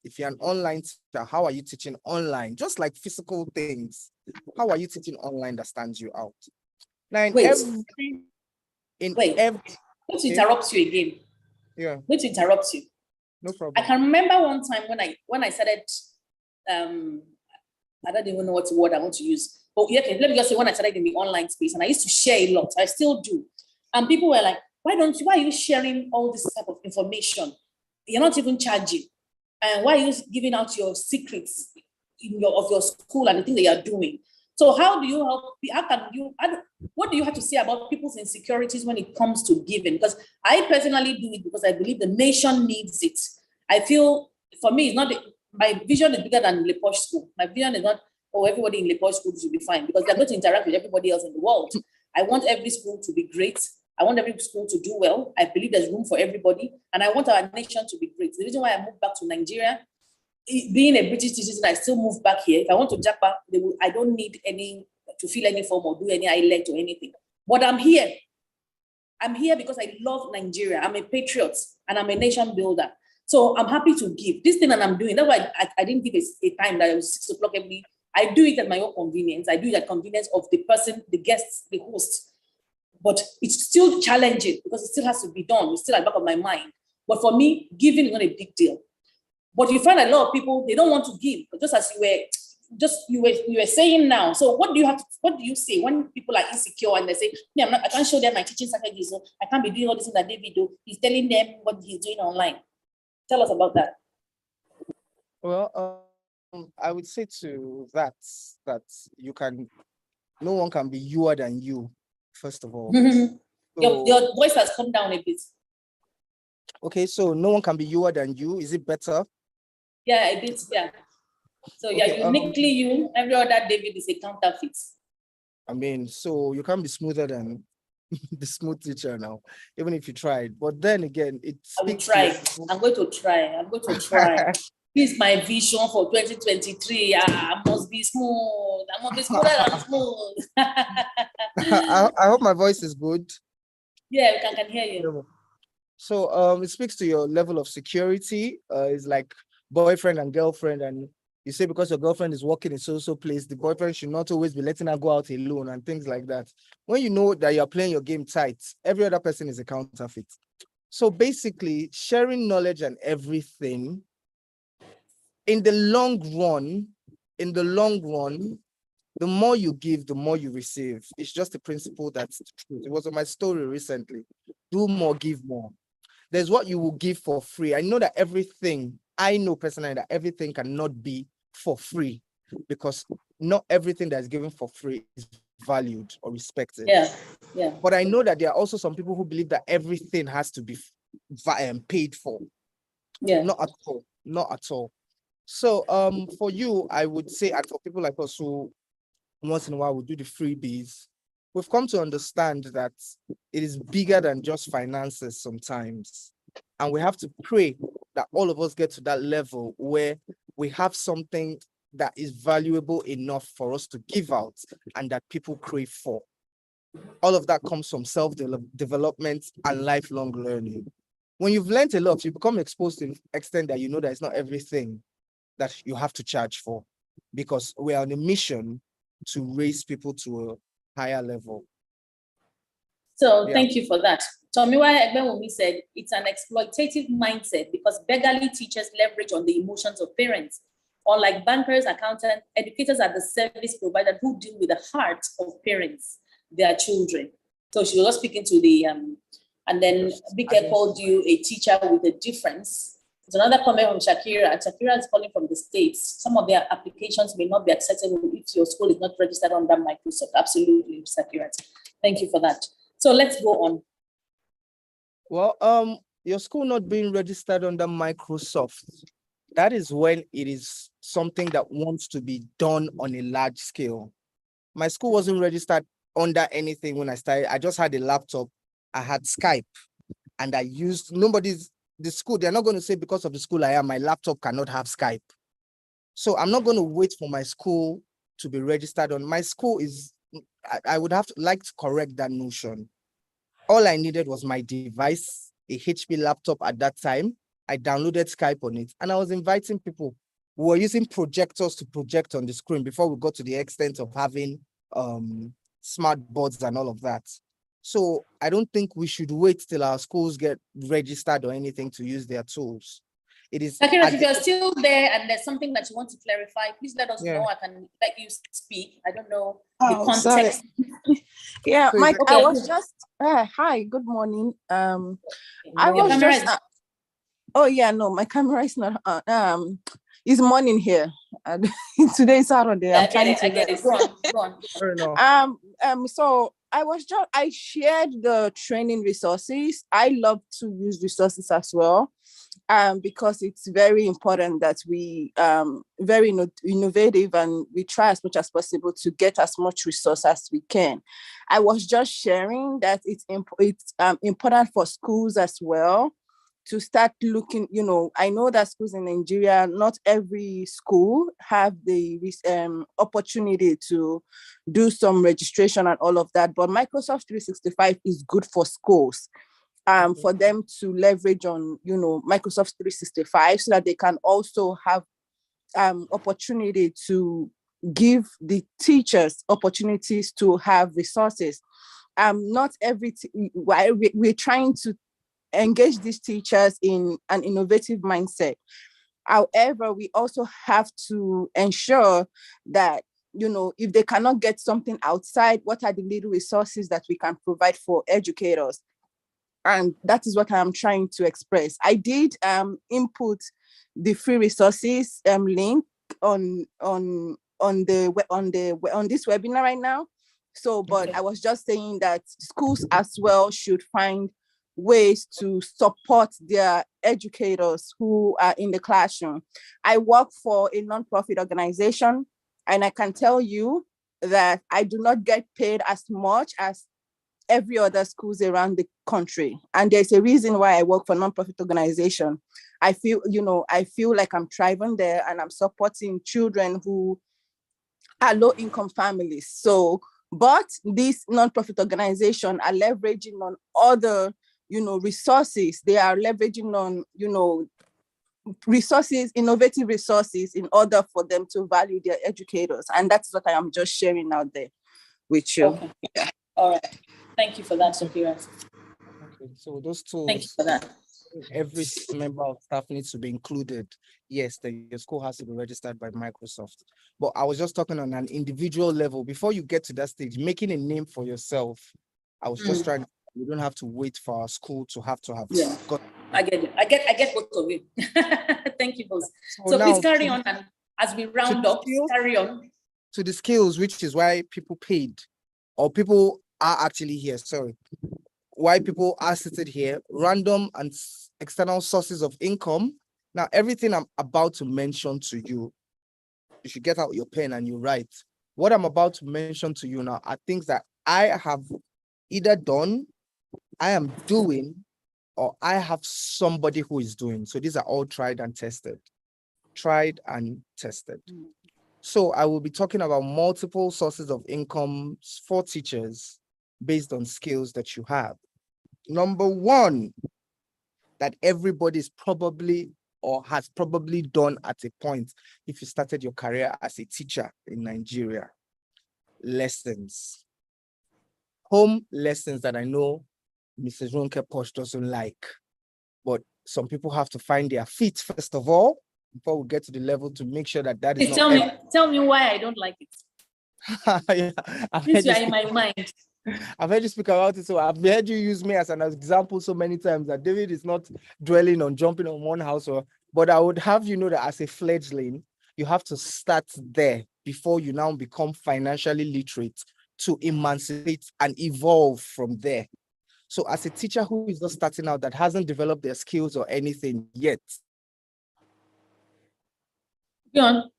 C: If you're an online teacher, how are you teaching online? Just like physical things, how are you teaching online that stands you out? Now,
B: Wait, to interrupt you again.
C: Yeah.
B: Wait to interrupt you.
C: No problem.
B: I can remember one time when I started, I don't even know what word I want to use. But yeah, let me just say, when I started in the online space, and I used to share a lot, I still do. And people were like, why are you sharing all this type of information? You're not even charging. And why are you giving out your secrets of your school and the things that you're doing? So how do you help? What do you have to say about people's insecurities when it comes to giving? Because I personally do it because I believe the nation needs it. I feel, for me, it's not, my vision is bigger than Le Poshe School. My vision is not, everybody in Le Poshe School should be fine, because they're going to interact with everybody else in the world. I want every school to be great. I want every school to do well. I believe there's room for everybody. And I want our nation to be great. The reason why I moved back to Nigeria, being a British citizen, I still move back here. If I want to jump back, I don't need to fill any form or do any IELTS or anything. But I'm here. I'm here because I love Nigeria. I'm a patriot and I'm a nation builder. So I'm happy to give. This thing that I'm doing, that's why I didn't give a time that it was 6 o'clock every. I do it at my own convenience. I do it at convenience of the person, the guests, the host. But it's still challenging because it still has to be done. It's still at the back of my mind. But for me, giving is not a big deal. But you find a lot of people, they don't want to give, just as you were saying now. So what do you say when people are insecure and they say, yeah, I can't show them my teaching strategies, so I can't be doing all this thing that David do. He's telling them what he's doing online. Tell us about that.
C: Well, I would say to that no one can be youer than you, first of all.
B: Mm-hmm. So, your voice has come down a bit.
C: Okay, so no one can be youer than you. Is it better?
B: Yeah, a bit, yeah. So you're uniquely you. Every other David is a counterfeit.
C: I mean, so you can't be smoother than the smooth teacher now, even if you tried. But then again,
B: I will try. I'm going to try. This is my vision for 2023. I must be smooth. I must be smoother than smooth.
C: I hope my voice is good.
B: Yeah, we can hear you.
C: So it speaks to your level of security. It's like boyfriend and girlfriend, and you say because your girlfriend is working in so place, the boyfriend should not always be letting her go out alone and things like that. When you know that you're playing your game tight, every other person is a counterfeit. So basically, sharing knowledge and everything, in the long run, the more you give, the more you receive. It's just a principle that's true. It was on my story recently. Do more, give more. There's what you will give for free. I know personally that everything cannot be for free, because not everything that's given for free is valued or respected.
B: Yeah.
C: But I know that there are also some people who believe that everything has to be paid for.
B: Yeah.
C: Not at all. So for you, I would say, and for people like us who once in a while we do the freebies, we've come to understand that it is bigger than just finances sometimes. And we have to pray that all of us get to that level where we have something that is valuable enough for us to give out and that people crave for. All of that comes from self-development and lifelong learning. When you've learned a lot, you become exposed to an extent that you know that it's not everything that you have to charge for, because we are on a mission to raise people to higher level.
B: So thank you for that. Tomiwa Egbenwumi said, it's an exploitative mindset because beggarly teachers leverage on the emotions of parents. Unlike bankers, accountants, educators are the service providers who deal with the hearts of parents, their children. So she was speaking to the, and then Bike called you a teacher with a difference. There's another comment from Shakira. Shakira is calling from the States. Some of their applications may not be acceptable if your school is not registered under Microsoft. Absolutely, Shakira. Thank you for that. So let's go on.
C: Well, your school not being registered under Microsoft, that is when it is something that wants to be done on a large scale. My school wasn't registered under anything when I started. I just had a laptop. I had Skype, and I used the school. They're not going to say because of the school I am, my laptop cannot have Skype. So I'm not going to wait for my school to be registered on. My school is, I would have to like to correct that notion. All I needed was my device, a HP laptop at that time. I downloaded Skype on it, and I was inviting people. We were using projectors to project on the screen before we got to the extent of having smart boards and all of that. So I don't think we should wait till our schools get registered or anything to use their tools. It is.
B: Shakira, if you're still there and there's something that you want to clarify, please let us know. I can let you speak. I don't know the context.
E: Yeah,
C: So
E: Mike, I was just hi, good morning. I was just oh yeah, no, my camera is not on. It's morning here. Today is Saturday.
B: Yeah, I get it. Go on.
E: So I shared the training resources. I love to use resources as well. Because it's very important that we very innovative and we try as much as possible to get as much resource as we can. I was just sharing that it's important for schools as well to start looking, I know that schools in Nigeria, not every school have the opportunity to do some registration and all of that, but Microsoft 365 is good for schools. For them to leverage on, Microsoft 365 so that they can also have opportunity to give the teachers opportunities to have resources. Not everything, we're trying to engage these teachers in an innovative mindset. However, we also have to ensure that, if they cannot get something outside, what are the little resources that we can provide for educators? And that is what I'm trying to express. I did input the free resources link on this webinar right now. So, but I was just saying that schools as well should find ways to support their educators who are in the classroom. I work for a nonprofit organization, and I can tell you that I do not get paid as much as every other schools around the country. And there's a reason why I work for a nonprofit organization. I feel like I'm thriving there and I'm supporting children who are low-income families. So, but these nonprofit organizations are leveraging on other, resources. They are leveraging on, resources, innovative resources in order for them to value their educators. And that's what I am just sharing out there with you.
B: Okay. Yeah. All right. Thank you for that, Sophia.
C: Okay, so those tools,
B: thank you for that.
C: Every member of staff needs to be included. Yes, your school has to be registered by Microsoft. But I was just talking on an individual level. Before you get to that stage, making a name for yourself, I was just trying. We don't have to wait for our school to have.
B: Yeah, I get it. I get both of you. Thank you both. So
C: now,
B: please carry on, and as we round up, carry on.
C: To the skills, which is why people paid, or people are actually here, sorry. Why people are seated here, random and external sources of income. Now, everything I'm about to mention to you, you should get out your pen and you write. What I'm about to mention to you now are things that I have either done, I am doing, or I have somebody who is doing. So these are all tried and tested. Tried and tested. So I will be talking about multiple sources of income for teachers based on skills that you have. Number one, that everybody is probably or has probably done at a point if you started your career as a teacher in Nigeria: lessons. home lessons that I know Mrs. Ronke Poshe doesn't like. But some people have to find their feet first of all, before we get to the level to make sure that that is not.
B: Tell me why I don't like it.
C: Yeah,
B: Since you are in my mind.
C: I've heard you speak about it, so I've heard you use me as an example so many times that David is not dwelling on jumping on one house, but I would have you know that as a fledgling, you have to start there before you now become financially literate to emancipate and evolve from there. So as a teacher who is just starting out, that hasn't developed their skills or anything yet.
B: Go on.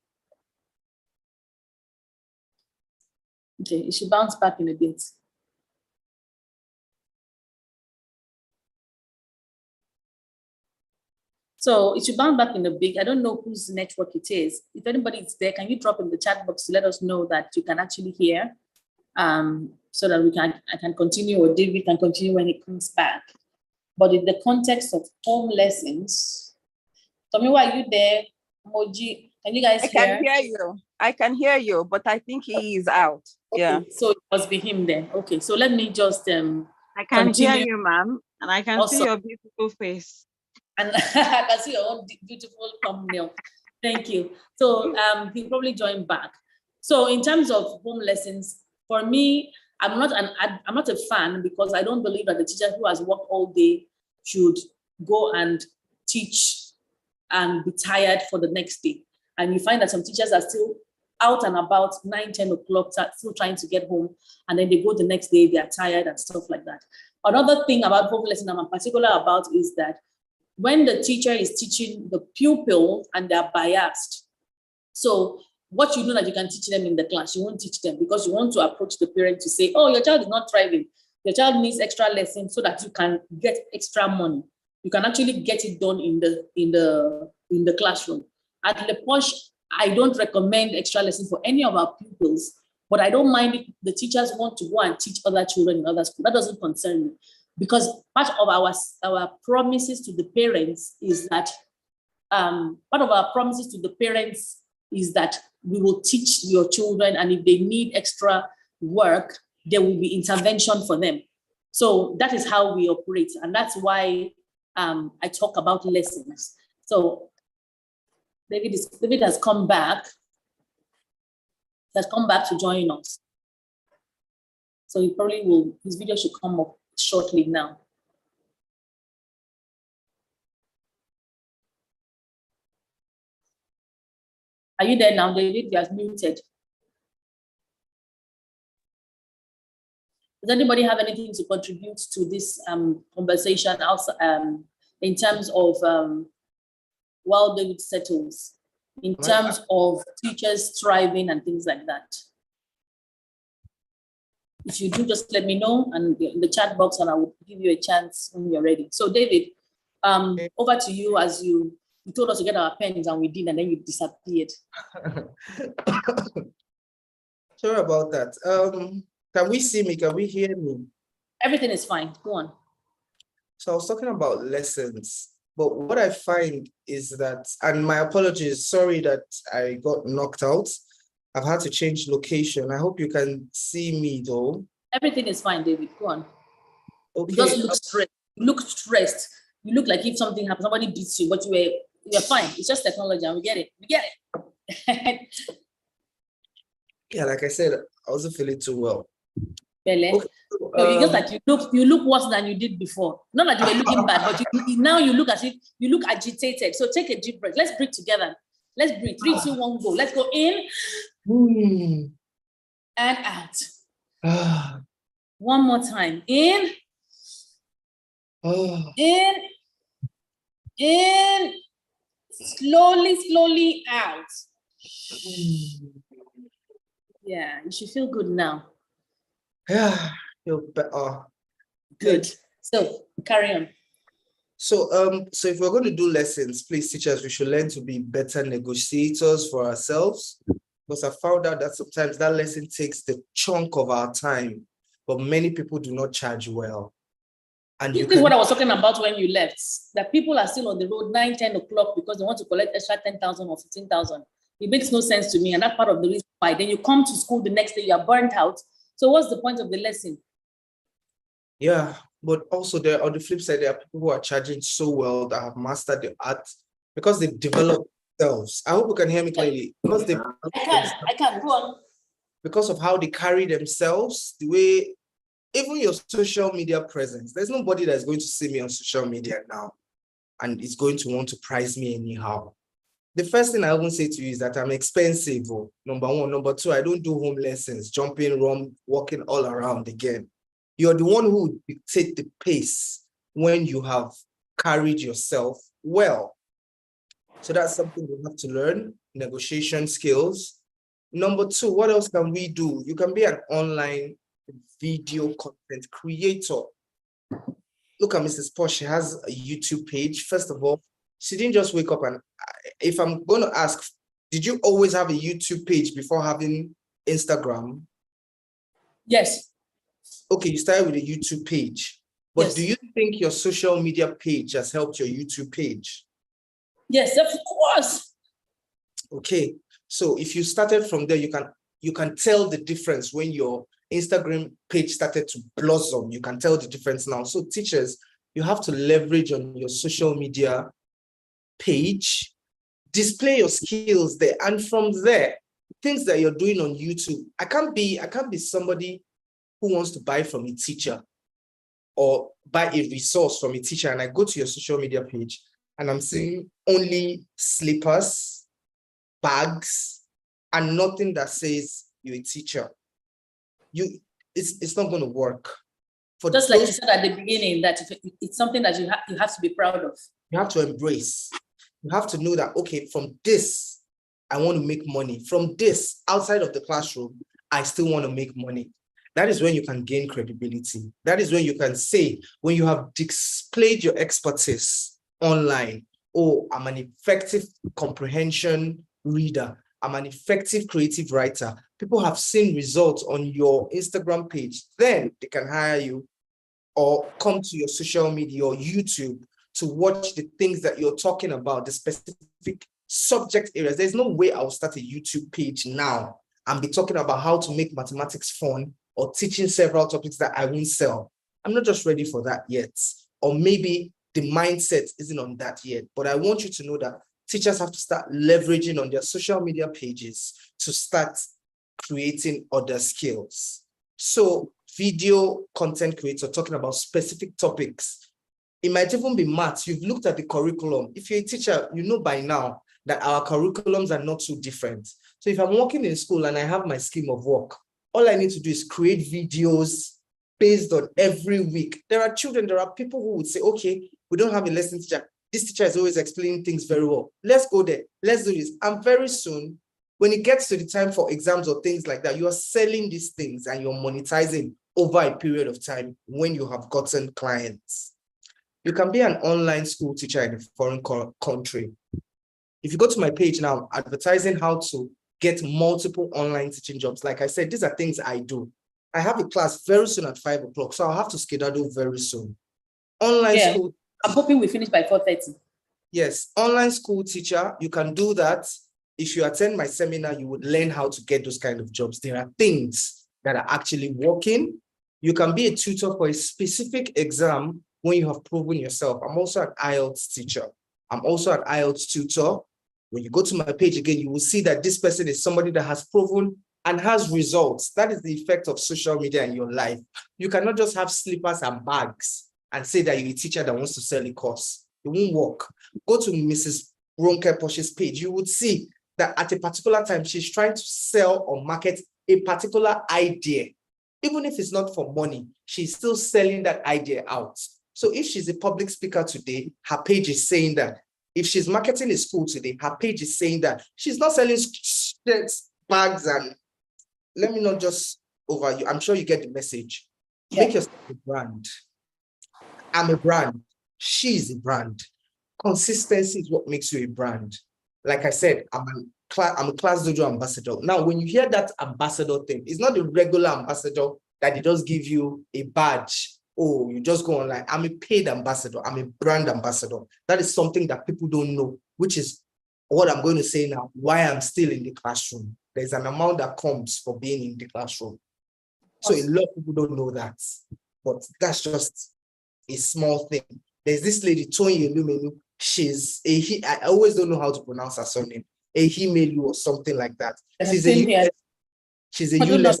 B: Okay, you should bounce back in a bit. So it should bounce back in a bit. I don't know whose network it is. If anybody is there, can you drop in the chat box to let us know that you can actually hear, so that I can continue, or David can continue when it comes back. But in the context of home lessons, Tomiwa, are you there? Moji, can you guys hear?
E: I can hear you. I can hear you, but I think he is out.
B: Okay,
E: yeah.
B: So it must be him then. Okay, so let me just
F: I can continue. Hear you, ma'am, and I can see your beautiful face.
B: And I can see your own beautiful thumbnail. Thank you. So he'll probably join back. So in terms of home lessons, for me, I'm not a fan, because I don't believe that the teacher who has worked all day should go and teach and be tired for the next day. And you find that some teachers are still out and about 9, 10 o'clock, still trying to get home. And then they go the next day, they are tired and stuff like that. Another thing about home lesson I'm particular about is that when the teacher is teaching the pupil and they're biased, so what you know that you can teach them in the class, you won't teach them, because you want to approach the parent to say, oh, your child is not thriving. Your child needs extra lessons so that you can get extra money. You can actually get it done in the classroom. At the Poshe, I don't recommend extra lessons for any of our pupils, but I don't mind if the teachers want to go and teach other children in other schools. That doesn't concern me, because part of our promises to the parents is that we will teach your children, and if they need extra work, there will be intervention for them. So that is how we operate, and that's why I talk about lessons. So David has come back. Has come back to join us. So he probably will. His video should come up shortly now. Are you there now, David? You are muted. Does anybody have anything to contribute to this conversation also, in terms of while David settles, in terms of teachers thriving and things like that? If you do, just let me know and in the chat box, and I will give you a chance when you're ready. So David, over to you. As you told us to get our pens, and we did, and then you disappeared.
C: Sorry about that. Can we see me? Can we hear me?
B: Everything is fine. Go on.
C: So I was talking about lessons, but what I find is that, and my apologies, sorry that I got knocked out. I've had to change location. I hope you can see me though.
B: Everything is fine, David. Go on.
C: Okay.
B: You just look stressed. You look stressed. You look like if something happens, somebody beats you, but you're fine. It's just technology, and we get it. We get it.
C: Yeah, like I said, I wasn't feeling too well.
B: Okay. So you just like you look worse than you did before. Not that you were looking bad, but now you look as if you look agitated. So take a deep breath. Let's breathe together. Let's breathe. 3, 2, 1, go. Let's go in and out. One more time. In. In. Slowly out. Yeah, you should feel good now.
C: Yeah, feel better.
B: Good. So carry on.
C: So if we're going to do lessons, please, teachers, we should learn to be better negotiators for ourselves. Because I found out that sometimes that lesson takes the chunk of our time, but many people do not charge well. And
B: this is what I was talking about when you left, that people are still on the road 9, 10 o'clock because they want to collect extra 10,000 or 15,000. It makes no sense to me, and that's part of the reason why. Then you come to school the next day, you are burnt out. So what's the point of the lesson?
C: Yeah, but also there on the flip side, there are people who are charging so well that have mastered the art because they've developed themselves. I hope you can hear me clearly. Because
B: I can go on.
C: Because of how they carry themselves, the way even your social media presence. There's nobody that's going to see me on social media now and is going to want to price me anyhow. The first thing I won't say to you is that I'm expensive. Oh, number one. Number two, I don't do home lessons, jumping, run, walking all around again. You're the one who would dictate the pace when you have carried yourself well. So that's something you have to learn, negotiation skills. Number two, what else can we do? You can be an online video content creator. Look at Mrs. Poshe, she has a YouTube page. First of all, she didn't just wake up and, if I'm going to ask, did you always have a YouTube page before having Instagram?
B: Yes.
C: Okay, you started with a YouTube page. But
B: yes.
C: Do you think your social media page has helped your YouTube page?
B: Yes, of course.
C: Okay, so if you started from there, you can tell the difference when your Instagram page started to blossom. You can tell the difference now. So teachers, you have to leverage on your social media page, display your skills there, and from there, things that you're doing on YouTube. I can't be somebody who wants to buy from a teacher or buy a resource from a teacher, and I go to your social media page and I'm seeing only slippers, bags, and nothing that says you're a teacher. It's not going to work.
B: For just like you said at the beginning, that it's something that you have to be proud of.
C: You have to embrace. You have to know that, okay, from this, I want to make money. From this, outside of the classroom, I still want to make money. That is when you can gain credibility. That is when you can say, when you have displayed your expertise online, oh, I'm an effective comprehension reader. I'm an effective creative writer. People have seen results on your Instagram page. Then they can hire you or come to your social media or YouTube to watch the things that you're talking about, the specific subject areas. There's no way I'll start a YouTube page now and be talking about how to make mathematics fun or teaching several topics that I won't sell. I'm not just ready for that yet. Or maybe the mindset isn't on that yet. But I want you to know that teachers have to start leveraging on their social media pages to start creating other skills. So video content creator talking about specific topics. It might even be maths. You've looked at the curriculum. If you're a teacher, you know by now that our curriculums are not so different. So if I'm working in school and I have my scheme of work, all I need to do is create videos based on every week. There are people who would say, okay, we don't have a lesson teacher. This teacher is always explaining things very well. Let's go there. Let's do this. And very soon, when it gets to the time for exams or things like that, you are selling these things and you're monetizing over a period of time when you have gotten clients. You can be an online school teacher in a foreign country. If you go to my page now, advertising how to get multiple online teaching jobs. Like I said, these are things I do. I have a class very soon at 5 o'clock, so I'll have to schedule very soon. Online school.
B: I'm hoping we finish by 4:30.
C: Yes, online school teacher, you can do that. If you attend my seminar, you would learn how to get those kind of jobs. There are things that are actually working. You can be a tutor for a specific exam when you have proven yourself. I'm also an IELTS teacher. I'm also an IELTS tutor. When you go to my page again, you will see that this person is somebody that has proven and has results. That is the effect of social media in your life. You cannot just have slippers and bags and say that you're a teacher that wants to sell a course. It won't work. Go to Mrs. Poshe's page. You would see that at a particular time, she's trying to sell or market a particular idea. Even if it's not for money, she's still selling that idea out. So if she's a public speaker today, her page is saying that. If she's marketing a school today, her page is saying that. She's not selling shirts, bags, and let me not just over you. I'm sure you get the message. Yeah. Make yourself a brand. I'm a brand. She's a brand. Consistency is what makes you a brand. Like I said, I'm a Class Dojo ambassador. Now, when you hear that ambassador thing, it's not the regular ambassador that they just give you a badge. Oh, you just go online. I'm a paid ambassador. I'm a brand ambassador. That is something that people don't know, which is what I'm going to say now, why I'm still in the classroom. There's an amount that comes for being in the classroom. So a lot of people don't know that. but that's just a small thing. There's this lady, Tony Elumelu. I always don't know how to pronounce her surname. Ehimelu or something like that. She's a ULES.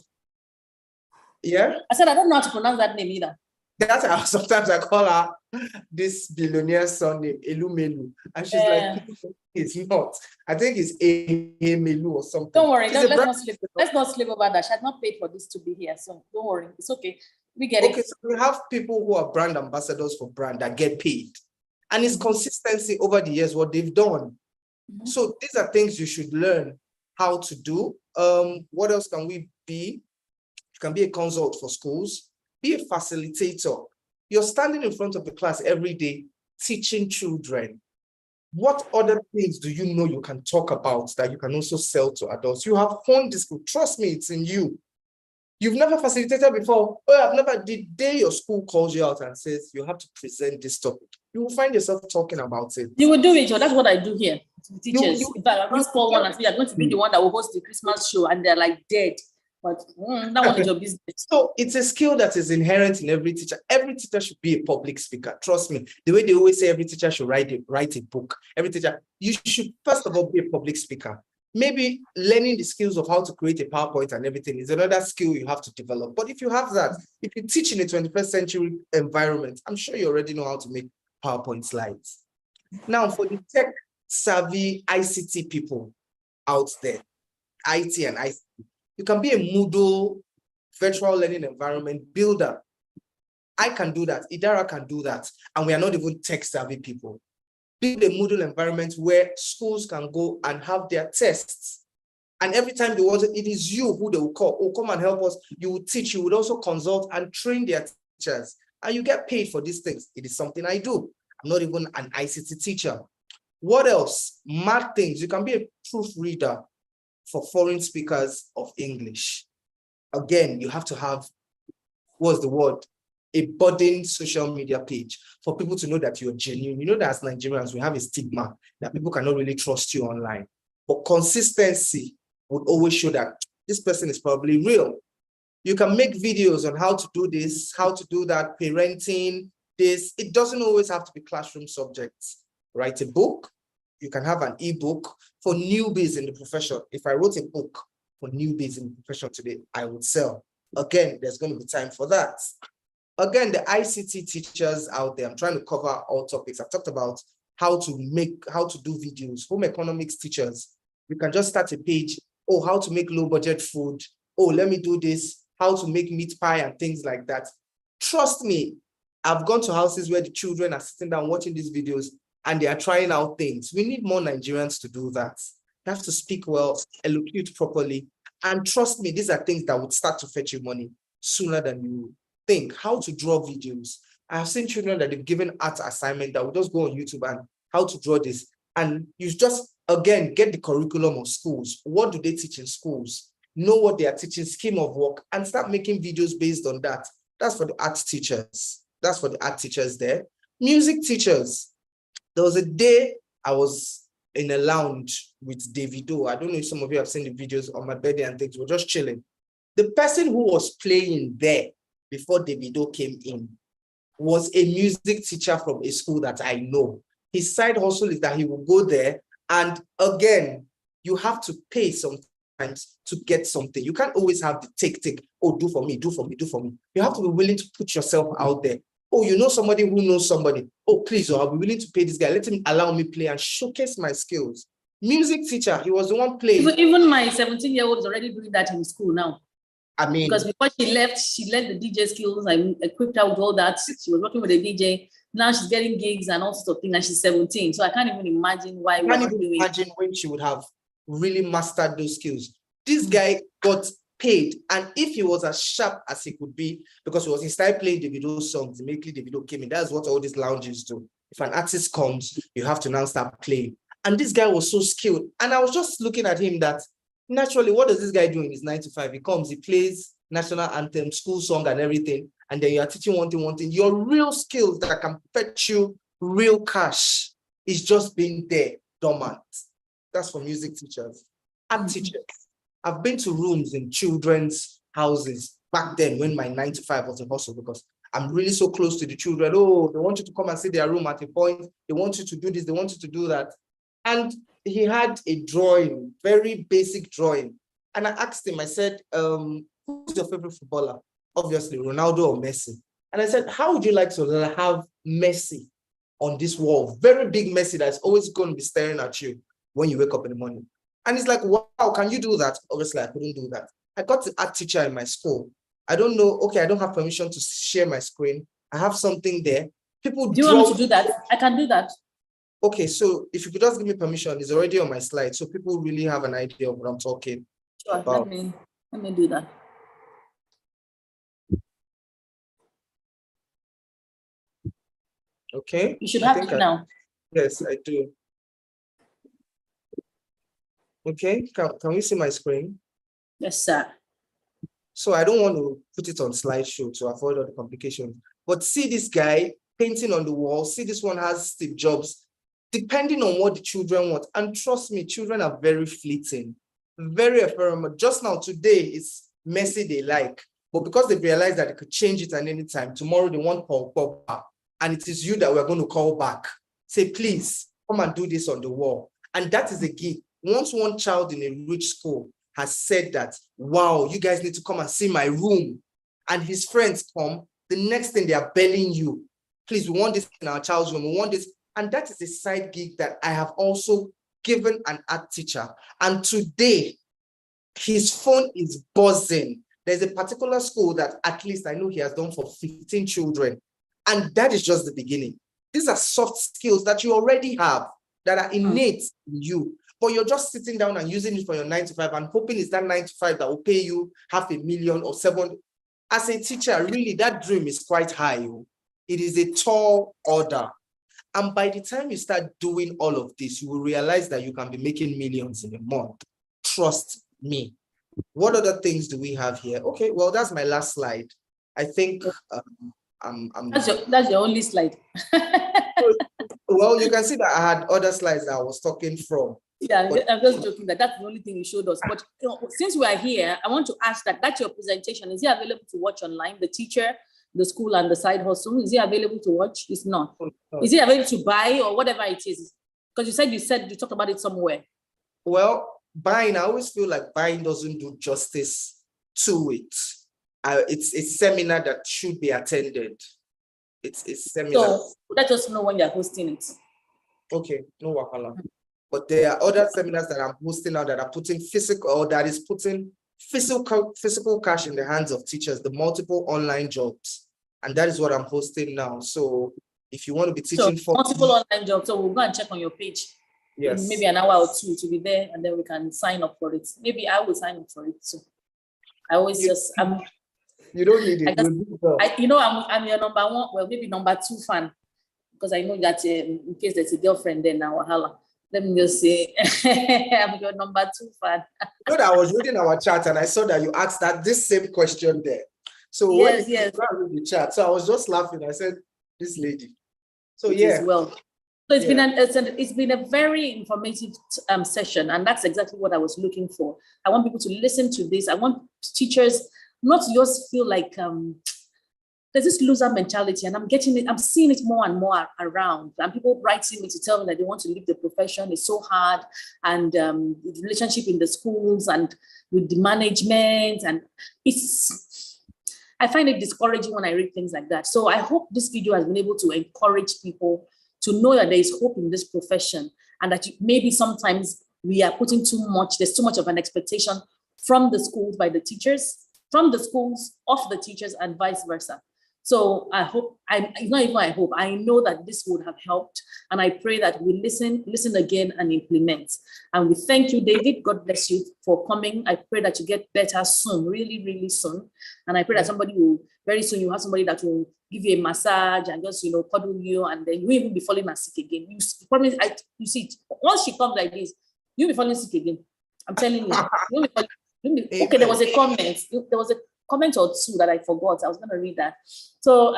C: Yeah?
B: I said, I don't know how to pronounce that name either.
C: That's how sometimes I call her this billionaire surname, Elumelu. And she's like, it's not. I think it's Ehimelu or something.
B: Don't worry, let's not sleep over that. She has not paid for this to be here, so don't worry. It's okay. We get it.
C: Okay, so we have people who are brand ambassadors for brand that get paid. And it's consistency over the years, what they've done. So these are things you should learn how to do. What else can we be? You can be a consult for schools, be a facilitator. You're standing in front of the class every day, teaching children. What other things do you know you can talk about that you can also sell to adults? You have honed this skill. Trust me, it's in you. You've never facilitated before. Oh, I've never. The day your school calls you out and says you have to present this topic, you will find yourself talking about it.
B: You will do it. That's what I do here to teachers. In fact, I'm going to call one and say, I'm going to be the one that will host the Christmas show, and they're like dead. But that one is your business.
C: So it's a skill that is inherent in every teacher. Every teacher should be a public speaker. Trust me. The way they always say every teacher should write a book. Every teacher, you should first of all be a public speaker. Maybe learning the skills of how to create a PowerPoint and everything is another skill you have to develop. But if you have that, if you teach in a 21st century environment, I'm sure you already know how to make PowerPoint slides. Now, for the tech savvy ICT people out there, IT and ICT, you can be a Moodle virtual learning environment builder. I can do that. Idara can do that. And we are not even tech savvy people. Build a Moodle environment where schools can go and have their tests. And every time they want it is you who they will call. Oh, come and help us. You will teach. You would also consult and train their teachers. And you get paid for these things. It is something I do. I'm not even an ICT teacher. What else? Mad things. You can be a proofreader for foreign speakers of English. Again, you have to have, what's the word? A budding social media page for people to know that you're genuine. You know that as Nigerians, we have a stigma that people cannot really trust you online. But consistency would always show that this person is probably real. You can make videos on how to do this, how to do that, parenting, this. It doesn't always have to be classroom subjects. Write a book. You can have an ebook for newbies in the profession. If I wrote a book for newbies in the profession today, I would sell. Again, there's going to be time for that. Again, the ICT teachers out there, I'm trying to cover all topics. I've talked about how to do videos. Home economics teachers, you can just start a page. Oh, how to make low budget food. Oh, let me do this. How to make meat pie and things like that. Trust me, I've gone to houses where the children are sitting down watching these videos and they are trying out things. We need more Nigerians to do that. You have to speak well, eloquate properly. And trust me, these are things that would start to fetch you money sooner than you think. How to draw videos. I have seen children that they've given art assignment that will just go on YouTube and how to draw this. And you just, again, get the curriculum of schools. What do they teach in schools? Know what they are teaching, scheme of work, and start making videos based on that. That's for the art teachers. That's for the art teachers there. Music teachers. There was a day I was in a lounge with David Obianyour. I don't know if some of you have seen the videos on my birthday and things. We're just chilling. The person who was playing there before David Obianyour came in was a music teacher from a school that I know. His side hustle is that he will go there, and again, you have to pay sometimes to get something. You can't always have the take. Oh, do for me, do for me, do for me. You have to be willing to put yourself out there. Oh, you know somebody who knows somebody. Oh, please, I'll be willing to pay this guy. Let him allow me play and showcase my skills. Music teacher, he was the one playing.
B: Even my 17-year-old is already doing that in school now.
C: I mean,
B: because before she left the DJ skills. I equipped her with all that. She was working with a DJ. Now she's getting gigs and all sorts of things, and she's 17. So I can't even imagine why we're not doing it.
C: Imagine when she would have really mastered those skills. This guy got paid, and if he was as sharp as he could be, because he started playing Davido songs, immediately Davido came in. That's what all these lounges do. If an artist comes, you have to now start playing. And this guy was so skilled. And I was just looking at him that naturally, what does this guy do in his 9 to 5? He comes, he plays national anthem, school song and everything. And then you are teaching one thing. Your real skills that can fetch you real cash is just being there, dormant. That's for music teachers. Art teachers. I've been to rooms in children's houses back then when my 9 to 5 was a hustle, because I'm really so close to the children. Oh, they want you to come and see their room at a point. They want you to do this. They want you to do that. And he had a drawing, very basic drawing. And I asked him, I said, who's your favorite footballer? Obviously, Ronaldo or Messi. And I said, how would you like to have Messi on this wall? Very big Messi that's always going to be staring at you when you wake up in the morning. And he's like, wow, can you do that? Obviously, I couldn't do that. I got an art teacher in my school. I don't know, okay, I don't have permission to share my screen. I have something there. People
B: do you want me to do that? I can do that.
C: Okay, so if you could just give me permission, it's already on my slide, so people really have an idea of what I'm talking about.
B: Let me do that.
C: Okay.
B: You should have it now.
C: Yes, I do. Okay, can we see my screen?
B: Yes, sir.
C: So I don't want to put it on slideshow to avoid all the complications. But see this guy painting on the wall. See, this one has Steve Jobs, depending on what the children want. And trust me, children are very fleeting, very ephemeral. Just now, today, it's Messi they like. But because they realize that they could change it at any time, tomorrow they want Paul Pogba. And it is you that we're going to call back. Say, please, come and do this on the wall. And that is a gift. Once one child in a rich school has said that, wow, you guys need to come and see my room, and his friends come, the next thing they are belling you, please, we want this in our child's room, we want this. And that is a side gig that I have also given an art teacher. And today, his phone is buzzing. There's a particular school that at least I know he has done for 15 children. And that is just the beginning. These are soft skills that you already have, that are innate in you. But you're just sitting down and using it for your 9 to 5 and hoping it's that 9 to 5 that will pay you $500,000 or 7. As a teacher, really, that dream is quite high. It is a tall order. And by the time you start doing all of this, you will realize that you can be making millions in a month. Trust me. What other things do we have here? Okay, well, that's my last slide. I think
B: that's your only slide.
C: Well, you can see that I had other slides that I was talking from.
B: Yeah, I'm just joking that that's the only thing you showed us. But since we are here, I want to ask that's your presentation. Is it available to watch online? The teacher, the school, and the side hustle, is it available to watch? It's not. Is it available to buy or whatever it is? Because you talked about it somewhere.
C: Well, buying, I always feel like buying doesn't do justice to it. It's a seminar that should be attended. It's a seminar.
B: So let us know when you're hosting it.
C: Okay, no wahala. But there are other seminars that I'm hosting now that are putting physical cash in the hands of teachers, the multiple online jobs. And that is what I'm hosting now. So if you want to be teaching for
B: multiple online jobs, so we'll go and check on your page.
C: Yes.
B: In maybe an hour or two to be there, and then we can sign up for it. Maybe I will sign up for it too. I always
C: you don't need it.
B: I'm your number one, well, maybe number 2 fan, because I know that in case there's a girlfriend then now, let me just say, I'm your number 2 fan.
C: You know, I was reading our chat and I saw that you asked this same question there. So
B: yes.
C: Read the chat. So I was just laughing. I said, this lady. So
B: well. So it's been a very informative session, and that's exactly what I was looking for. I want people to listen to this. I want teachers not to just feel like there's this loser mentality, and I'm seeing it more and more around. And people writing me to tell me that they want to leave the profession. It's so hard, and the relationship in the schools and with the management, and I find it discouraging when I read things like that. So I hope this video has been able to encourage people to know that there is hope in this profession, and that maybe sometimes we are putting there's too much of an expectation from the schools by the teachers, from the schools of the teachers, and vice versa. So I know that this would have helped, and I pray that we listen again and implement. And we thank you, David. God bless you for coming. I pray that you get better soon, really, really soon. And I pray that very soon you have somebody that will give you a massage and just, cuddle you, and then you even be falling sick again. You see, once she comes like this, you'll be falling sick again. I'm telling you. Okay, there was a comment. There was a comment or two that I forgot. I was going to read that. So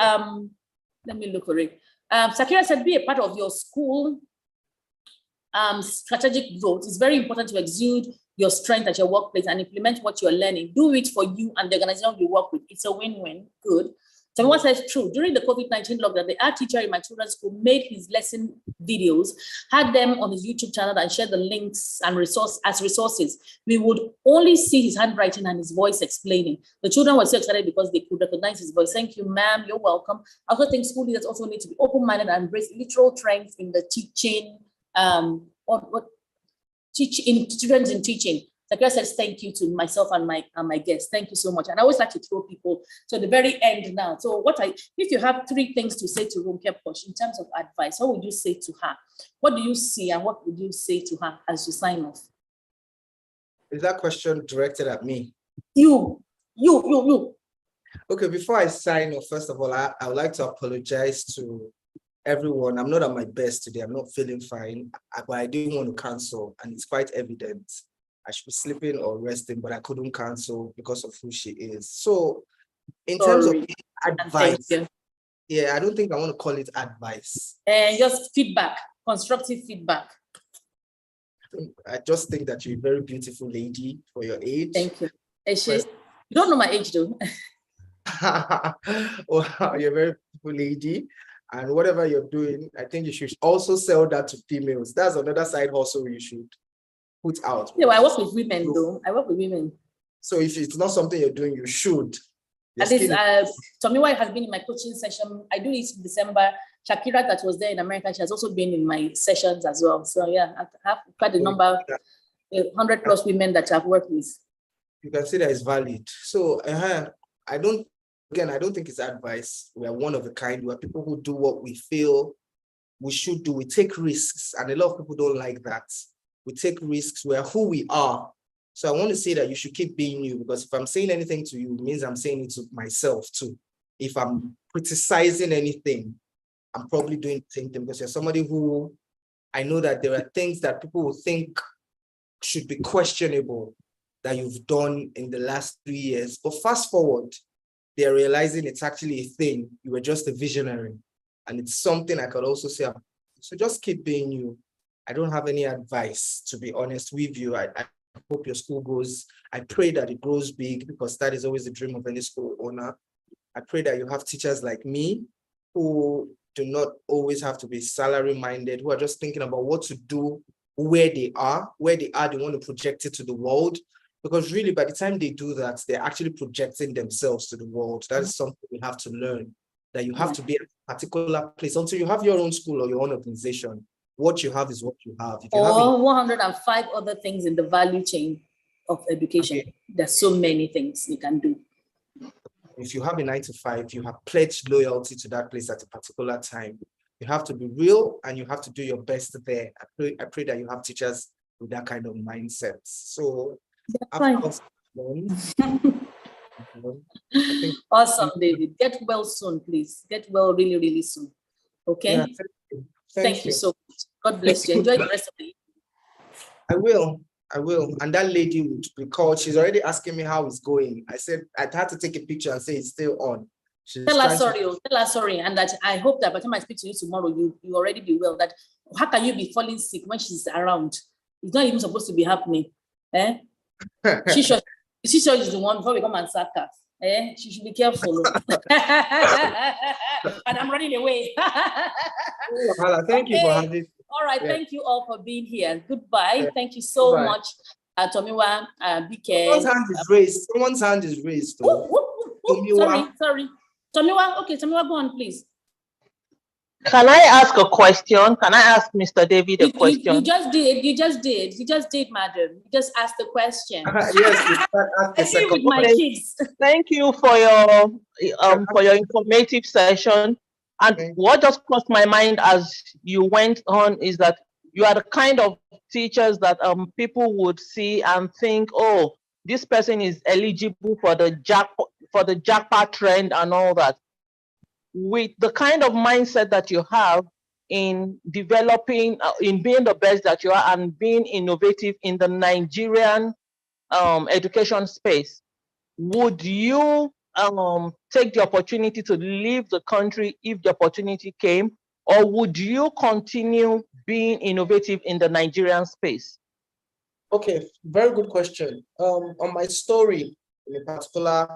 B: let me look for it. Sakira said, be a part of your school strategic growth. It's very important to exude your strength at your workplace and implement what you're learning. Do it for you and the organization you work with. It's a win-win. Good. Someone says, true. During the COVID-19 lockdown, the art teacher in my children's school made his lesson videos, had them on his YouTube channel and shared the links and resources. We would only see his handwriting and his voice explaining. The children were so excited because they could recognize his voice. Thank you, ma'am. You're welcome. I also think school leaders also need to be open-minded and embrace literal trends in the teaching, students in teaching. Sakura says thank you to myself and my guests. Thank you so much. And I always like to throw people to the very end now. So if you have 3 things to say to Ronke Poshe in terms of advice, what would you say to her? What do you see and what would you say to her as you sign off?
C: Is that question directed at me?
B: You.
C: Okay, before I sign off, first of all, I would like to apologize to everyone. I'm not at my best today. I'm not feeling fine, but I didn't want to cancel, and it's quite evident. I should be sleeping or resting, but I couldn't cancel because of who she is. So in terms of advice, yeah, I don't think I want to call it advice.
B: Just feedback, constructive feedback.
C: I just think that you're a very beautiful lady for your age.
B: Thank you. You don't know my age though.
C: Well, you're a very beautiful lady. And whatever you're doing, I think you should also sell that to females. That's another side hustle you should put out.
B: Yeah, well, I work with women though. I work with women.
C: So if it's not something you're doing, you should.
B: At least Tomiwa has been in my coaching session. I do it in December. Shakira, that was there in America, she has also been in my sessions as well. So yeah, I have quite a number, 100+ women that I've worked with.
C: You can see that it's valid. So I don't think it's advice. We are one of a kind. We are people who do what we feel we should do. We take risks, and a lot of people don't like that. We take risks. We are who we are. So I want to say that you should keep being you, because if I'm saying anything to you, it means I'm saying it to myself too. If I'm criticizing anything, I'm probably doing the same thing, because you're somebody who, I know that there are things that people will think should be questionable that you've done in the last 3 years. But fast forward, they're realizing it's actually a thing. You were just a visionary. And it's something I could also say. So just keep being you. I don't have any advice, to be honest with you. I hope your school grows. I pray that it grows big, because that is always the dream of any school owner. I pray that you have teachers like me who do not always have to be salary minded, who are just thinking about what to do, where they are, they want to project it to the world. Because really, by the time they do that, they're actually projecting themselves to the world. That is something we have to learn, that you have to be at a particular place until you have your own school or your own organization. What you have is what you have. If you have
B: 105 other things in the value chain of education. Okay. There's so many things you can do.
C: If you have a 9 to 5, you have pledged loyalty to that place at a particular time. You have to be real and you have to do your best there. I pray that you have teachers with that kind of mindset. So,
B: awesome, David. Get well soon, please. Get well really, really soon. Okay. Yeah, thank you so much. God bless you. Enjoy the rest of the evening.
C: I will. And that lady would be called. She's already asking me how it's going. I said I'd have to take a picture and say it's still on.
B: Tell her sorry, and that I hope that by the time I speak to you tomorrow, you already be well. That how can you be falling sick when she's around? It's not even supposed to be happening. She should is the one before we come and sack her. She should be careful. And I'm running away.
C: Thank you for having.
B: All right, thank you all for being here. Goodbye. Thank you so much, Tomiwa, BK.
C: Someone's hand is raised.
B: Sorry. Tomiwa, okay, Tomiwa, go on, please.
G: Can I ask a question? Can I ask Mr. David a question?
B: You just did, madam. You just asked the question.
C: Yes,
B: I see with my kids.
G: Thank you for your informative session. And what just crossed my mind as you went on is that you are the kind of teachers that people would see and think, oh, this person is eligible for the jackpot trend and all that. With the kind of mindset that you have in developing, in being the best that you are and being innovative in the Nigerian education space, would you take the opportunity to leave the country if the opportunity came, or would you continue being innovative in the Nigerian space?
C: Okay, very good question. On my story in a particular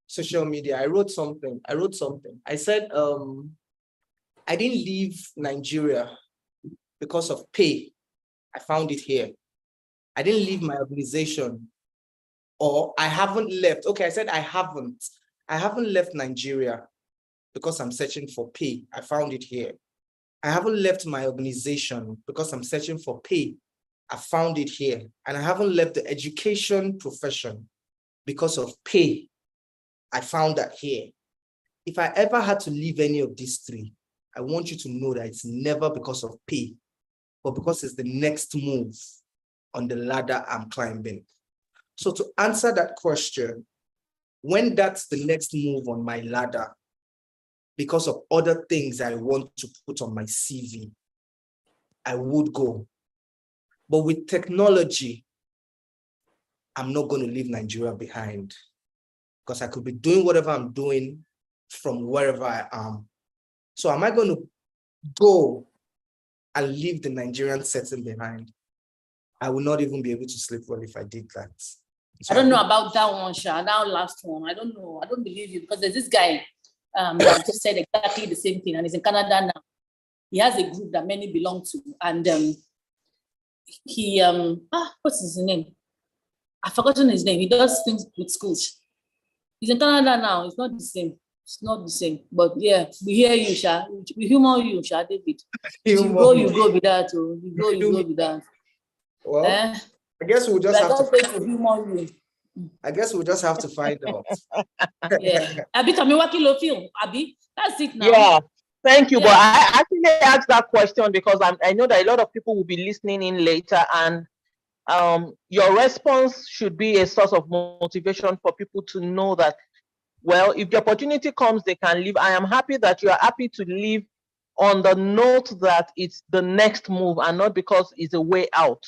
C: social media, I wrote something. I said, I didn't leave Nigeria because of pay. I found it here. I didn't leave my organization, or I haven't left. Okay, I said I haven't left Nigeria because I'm searching for pay. I found it here. I haven't left my organization because I'm searching for pay. I found it here. And I haven't left the education profession because of pay. I found that here. If I ever had to leave any of these three, I want you to know that it's never because of pay, but because it's the next move on the ladder I'm climbing. So to answer that question, when that's the next move on my ladder, because of other things I want to put on my CV, I would go. But with technology, I'm not going to leave Nigeria behind, because I could be doing whatever I'm doing from wherever I am. So am I going to go and leave the Nigerian setting behind? I will not even be able to sleep well if I did that. So
B: I don't know about that one, Sha, that last one. I don't know. I don't believe you, because there's this guy that just said exactly the same thing, and he's in Canada now. He has a group that many belong to, and he what's his name? I've forgotten his name. He does things with schools. He's in Canada now. It's not the same. It's not the same. But yeah, we hear you, Sha. We humor you, Sha, David. You go with that. You go with that.
C: Well, I guess we'll just have to
B: humor you.
C: I guess we'll just have to find out.
B: Yeah. Abi, tell me what you feel. Abi, that's it now.
G: Yeah. Thank you. Yeah. But I actually asked that question because I know that a lot of people will be listening in later, and your response should be a source of motivation for people to know that, well, if the opportunity comes, they can leave. I am happy that you are happy to leave on the note that it's the next move and not because it's a way out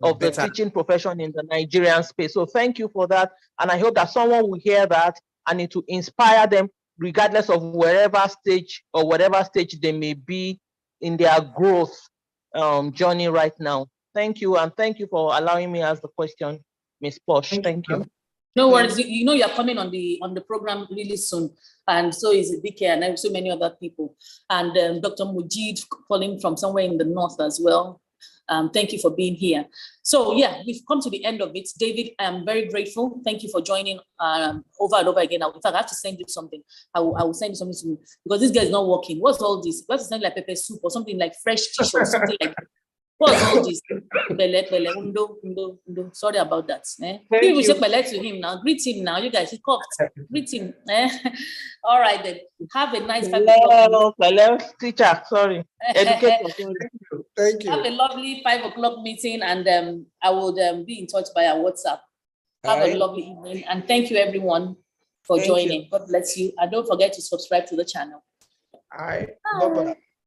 G: of the teaching profession in the Nigerian space. So thank you for that. And I hope that someone will hear that and it will inspire them, regardless of wherever stage or whatever stage they may be in their growth journey right now. Thank you. And thank you for allowing me to ask the question, Ms. Poshe. Thank you.
B: No worries. You know you're coming on the program really soon, and so is BK and so many other people, and Dr. Mujid calling from somewhere in the north as well. Thank you for being here. So yeah, we've come to the end of it. David, I'm very grateful. Thank you for joining over and over again. In fact, I have to send you something. I will send you something to you, because this guy is not working. What's all this? What's something like pepper soup or something like fresh fish or something like that? What's all this? Sorry about that. Maybe we should collect to him now. Greet him now. You guys, he coughed. Greet him. All right then. Have a nice 5 o'clock.
G: Hello, teacher. Sorry. Educator.
C: Thank you.
B: Have a lovely 5 o'clock meeting, and I will be in touch via WhatsApp. Have a lovely evening, and thank you everyone for joining. God bless you, and don't forget to subscribe to the channel.
C: All right. Bye-bye.